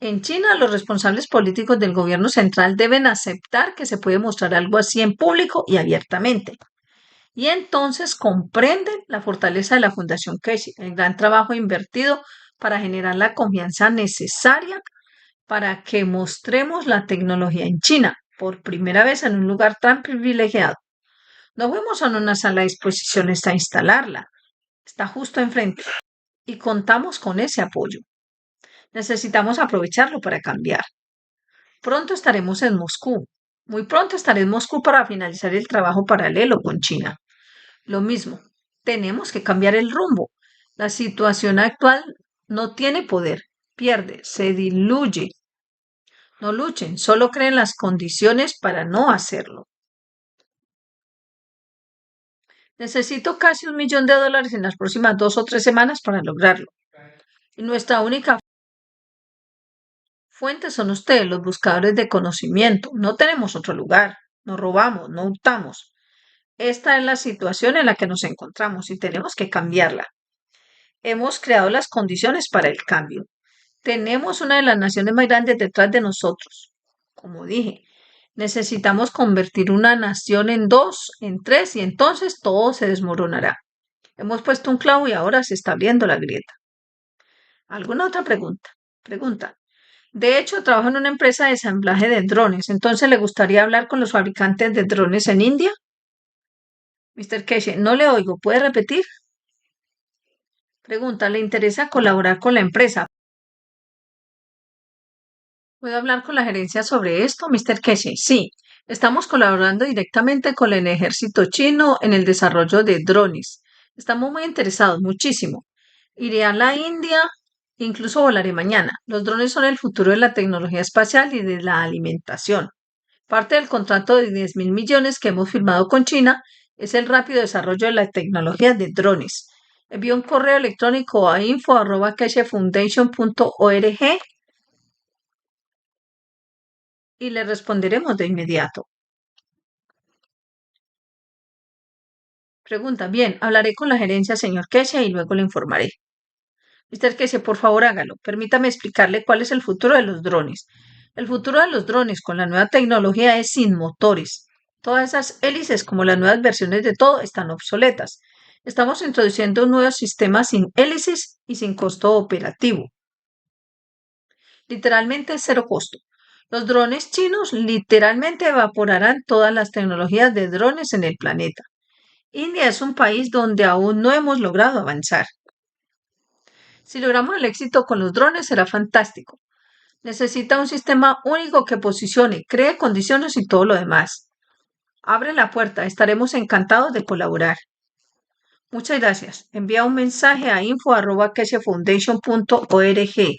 En China, los responsables políticos del gobierno central deben aceptar que se puede mostrar algo así en público y abiertamente. Y entonces comprenden la fortaleza de la Fundación Keshe, el gran trabajo invertido para generar la confianza necesaria para que mostremos la tecnología en China por primera vez en un lugar tan privilegiado. No fuimos a una sala de exposiciones a instalarla, está justo enfrente y contamos con ese apoyo. Necesitamos aprovecharlo para cambiar. Pronto estaremos en Moscú. Muy pronto estaré en Moscú para finalizar el trabajo paralelo con China. Lo mismo, tenemos que cambiar el rumbo. La situación actual no tiene poder, pierde, se diluye. No luchen, solo creen las condiciones para no hacerlo. Necesito casi $1 millón en las próximas 2 o 3 semanas para lograrlo. Y nuestra única fuente son ustedes, los buscadores de conocimiento. No tenemos otro lugar. No robamos, no hurtamos. Esta es la situación en la que nos encontramos y tenemos que cambiarla. Hemos creado las condiciones para el cambio. Tenemos una de las naciones más grandes detrás de nosotros. Como dije, necesitamos convertir una nación en dos, en tres, y entonces todo se desmoronará. Hemos puesto un clavo y ahora se está abriendo la grieta. ¿Alguna otra pregunta? Pregunta. De hecho, trabajo en una empresa de ensamblaje de drones. Entonces, ¿le gustaría hablar con los fabricantes de drones en India? Mr. Keshe, no le oigo. ¿Puede repetir? Pregunta. ¿Le interesa colaborar con la empresa? ¿Puedo hablar con la gerencia sobre esto, Mr. Keshe? Sí. Estamos colaborando directamente con el ejército chino en el desarrollo de drones. Estamos muy interesados, muchísimo. Iré a la India, incluso volaré mañana. Los drones son el futuro de la tecnología espacial y de la alimentación. Parte del contrato de 10.000 millones que hemos firmado con China es el rápido desarrollo de la tecnología de drones. Envío un correo electrónico a info@keshefoundation.org y le responderemos de inmediato. Pregunta. Bien, hablaré con la gerencia, señor Keshe, y luego le informaré. Mr. Keshe, por favor, hágalo. Permítame explicarle cuál es el futuro de los drones. El futuro de los drones con la nueva tecnología es sin motores. Todas esas hélices, como las nuevas versiones de todo, están obsoletas. Estamos introduciendo un nuevo sistema sin hélices y sin costo operativo. Literalmente cero costo. Los drones chinos literalmente evaporarán todas las tecnologías de drones en el planeta. India es un país donde aún no hemos logrado avanzar. Si logramos el éxito con los drones será fantástico. Necesita un sistema único que posicione, cree condiciones y todo lo demás. Abre la puerta, estaremos encantados de colaborar. Muchas gracias. Envía un mensaje a info@keshefoundation.org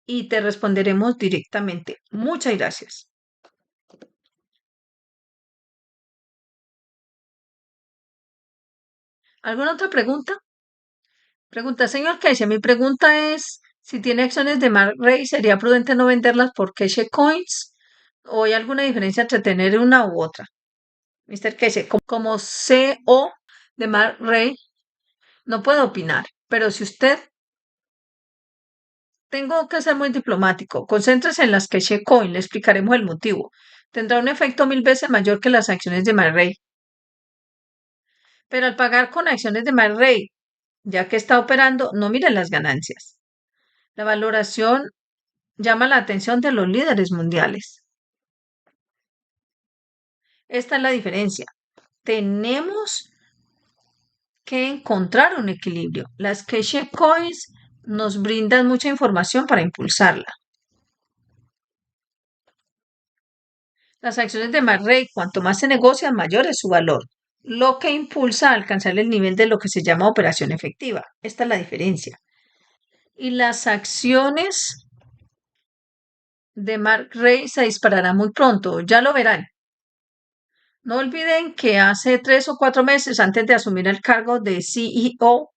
y te responderemos directamente. Muchas gracias. ¿Alguna otra pregunta? Pregunta, señor Keshe. Mi pregunta es, si tiene acciones de Mark ¿sería prudente no venderlas por Keshe Coins? ¿O hay alguna diferencia entre tener una u otra? Mr. Keshe, como CEO de Mark no puedo opinar, pero si usted tengo que ser muy diplomático, concéntrese en las Keshe Coin, le explicaremos el motivo. Tendrá un efecto 1000 veces mayor que las acciones de Mark. Pero al pagar con acciones de Mark, ya que está operando, no mire las ganancias. La valoración llama la atención de los líderes mundiales. Esta es la diferencia. Tenemos que encontrar un equilibrio. Las Keshe Coins nos brindan mucha información para impulsarla. Las acciones de Mark, cuanto más se negocian, mayor es su valor, lo que impulsa a alcanzar el nivel de lo que se llama operación efectiva. Esta es la diferencia. Y las acciones de Mark se dispararán muy pronto, ya lo verán. No olviden que hace 3 o 4 meses, antes de asumir el cargo de CEO,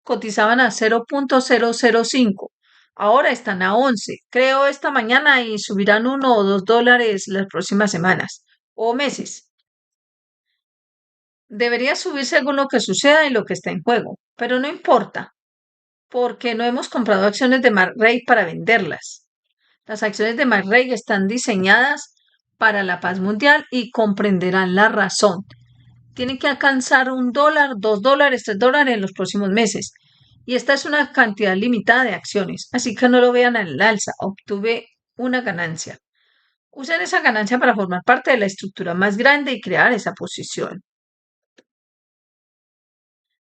cotizaban a 0.005. Ahora están a 11. Creo esta mañana y subirán $1 o $2 las próximas semanas o meses. Debería subir según lo que suceda y lo que está en juego, pero no importa, porque no hemos comprado acciones de Mark para venderlas. Las acciones de Mark están diseñadas para la paz mundial y comprenderán la razón. Tienen que alcanzar $1, $2, $3 en los próximos meses. Y esta es una cantidad limitada de acciones, así que no lo vean al alza. Obtuve una ganancia. Usen esa ganancia para formar parte de la estructura más grande y crear esa posición.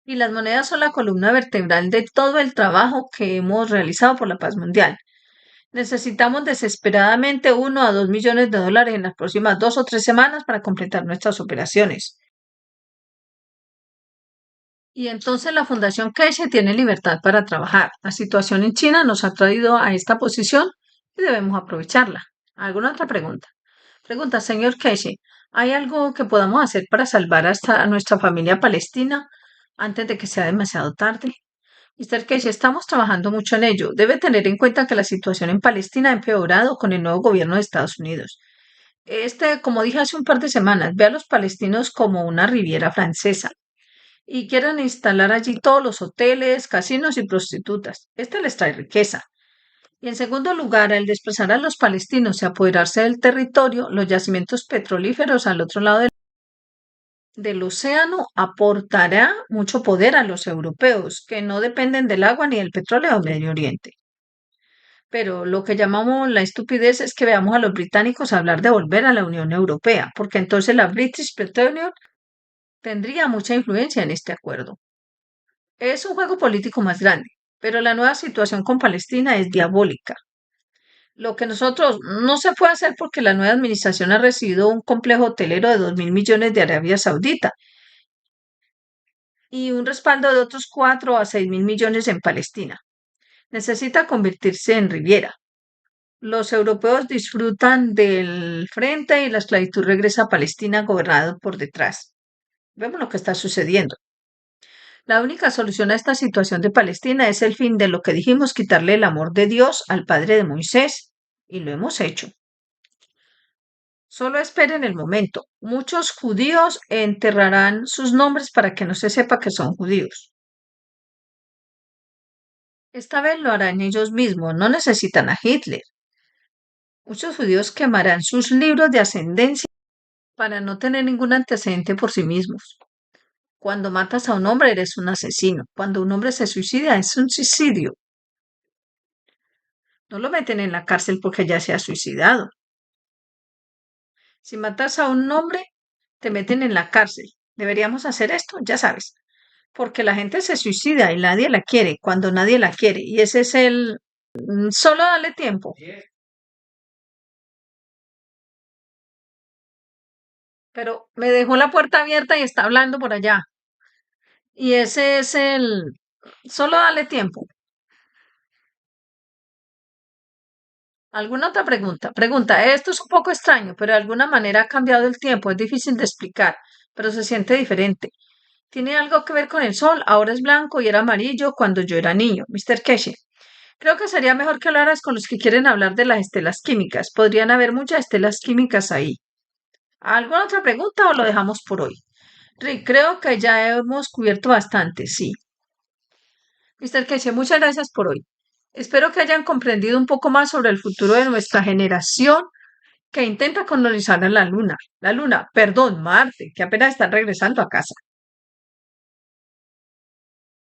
Y las monedas son la columna vertebral de todo el trabajo que hemos realizado por la paz mundial. Necesitamos desesperadamente 1 a 2 millones de dólares en las próximas 2 o 3 semanas para completar nuestras operaciones. Y entonces la Fundación Keshe tiene libertad para trabajar. La situación en China nos ha traído a esta posición y debemos aprovecharla. ¿Alguna otra pregunta? Pregunta, señor Keshe, ¿hay algo que podamos hacer para salvar a nuestra familia palestina antes de que sea demasiado tarde? Mr. Keshe, estamos trabajando mucho en ello. Debe tener en cuenta que la situación en Palestina ha empeorado con el nuevo gobierno de Estados Unidos. Como dije hace un par de semanas, ve a los palestinos como una riviera francesa y quieren instalar allí todos los hoteles, casinos y prostitutas. Les trae riqueza. Y en segundo lugar, al desplazar a los palestinos y apoderarse del territorio, los yacimientos petrolíferos al otro lado del océano aportará mucho poder a los europeos, que no dependen del agua ni del petróleo del Medio Oriente. Pero lo que llamamos la estupidez es que veamos a los británicos hablar de volver a la Unión Europea, porque entonces la British Petroleum tendría mucha influencia en este acuerdo. Es un juego político más grande, pero la nueva situación con Palestina es diabólica. Lo que nosotros no se puede hacer porque la nueva administración ha recibido un complejo hotelero de 2.000 millones de Arabia Saudita y un respaldo de otros 4 a 6.000 millones en Palestina. Necesita convertirse en Riviera. Los europeos disfrutan del frente y la esclavitud regresa a Palestina gobernada por detrás. Vemos lo que está sucediendo. La única solución a esta situación de Palestina es el fin de lo que dijimos, quitarle el amor de Dios al padre de Moisés, y lo hemos hecho. Solo esperen el momento. Muchos judíos enterrarán sus nombres para que no se sepa que son judíos. Esta vez lo harán ellos mismos, no necesitan a Hitler. Muchos judíos quemarán sus libros de ascendencia para no tener ningún antecedente por sí mismos. Cuando matas a un hombre eres un asesino. Cuando un hombre se suicida es un suicidio. No lo meten en la cárcel porque ya se ha suicidado. Si matas a un hombre, te meten en la cárcel. ¿Deberíamos hacer esto? Ya sabes. Porque la gente se suicida y nadie la quiere cuando nadie la quiere. Y ese es el... Solo dale tiempo. Pero me dejó la puerta abierta y está hablando por allá. Y ese es el... Solo dale tiempo. ¿Alguna otra pregunta? Pregunta, esto es un poco extraño, pero de alguna manera ha cambiado el tiempo. Es difícil de explicar, pero se siente diferente. ¿Tiene algo que ver con el sol? Ahora es blanco y era amarillo cuando yo era niño. Mr. Keshe, creo que sería mejor que hablaras con los que quieren hablar de las estelas químicas. Podrían haber muchas estelas químicas ahí. ¿Alguna otra pregunta o lo dejamos por hoy? Rick, creo que ya hemos cubierto bastante, sí. Mr. Keshe, muchas gracias por hoy. Espero que hayan comprendido un poco más sobre el futuro de nuestra generación que intenta colonizar a la Luna, perdón, Marte, que apenas están regresando a casa.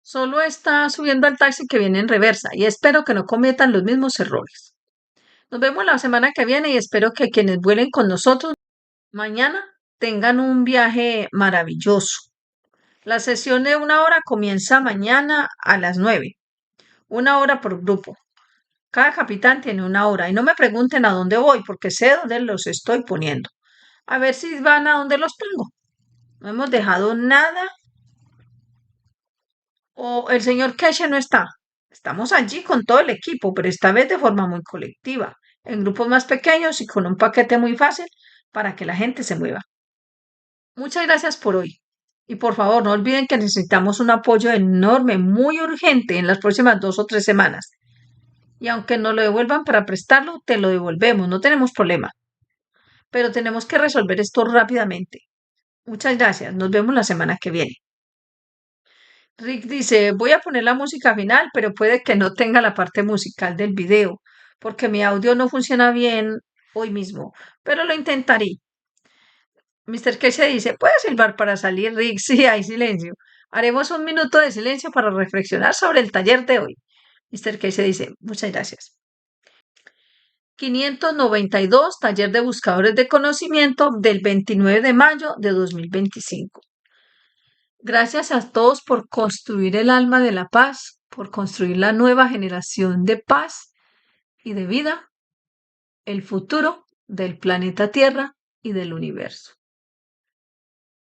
Solo está subiendo al taxi que viene en reversa y espero que no cometan los mismos errores. Nos vemos la semana que viene y espero que quienes vuelen con nosotros mañana tengan un viaje maravilloso. La sesión de 1 hora comienza mañana a las 9, 1 hora por grupo. Cada capitán tiene 1 hora y no me pregunten a dónde voy porque sé dónde los estoy poniendo. A ver si van a dónde los pongo. No hemos dejado nada. O el señor Keshe no está. Estamos allí con todo el equipo, pero esta vez de forma muy colectiva, en grupos más pequeños y con un paquete muy fácil para que la gente se mueva. Muchas gracias por hoy. Y por favor, no olviden que necesitamos un apoyo enorme, muy urgente en las próximas 2 o 3 semanas. Y aunque nos lo devuelvan para prestarlo, te lo devolvemos, no tenemos problema. Pero tenemos que resolver esto rápidamente. Muchas gracias, nos vemos la semana que viene. Rick dice, voy a poner la música final, pero puede que no tenga la parte musical del video, porque mi audio no funciona bien hoy mismo, pero lo intentaré. Mr. Casey dice, ¿puedes silbar para salir, Rick? Sí, hay silencio. Haremos un minuto de silencio para reflexionar sobre el taller de hoy. Mr. Casey dice, muchas gracias. 592, taller de buscadores de conocimiento del 29 de mayo de 2025. Gracias a todos por construir el alma de la paz, por construir la nueva generación de paz y de vida, el futuro del planeta Tierra y del universo.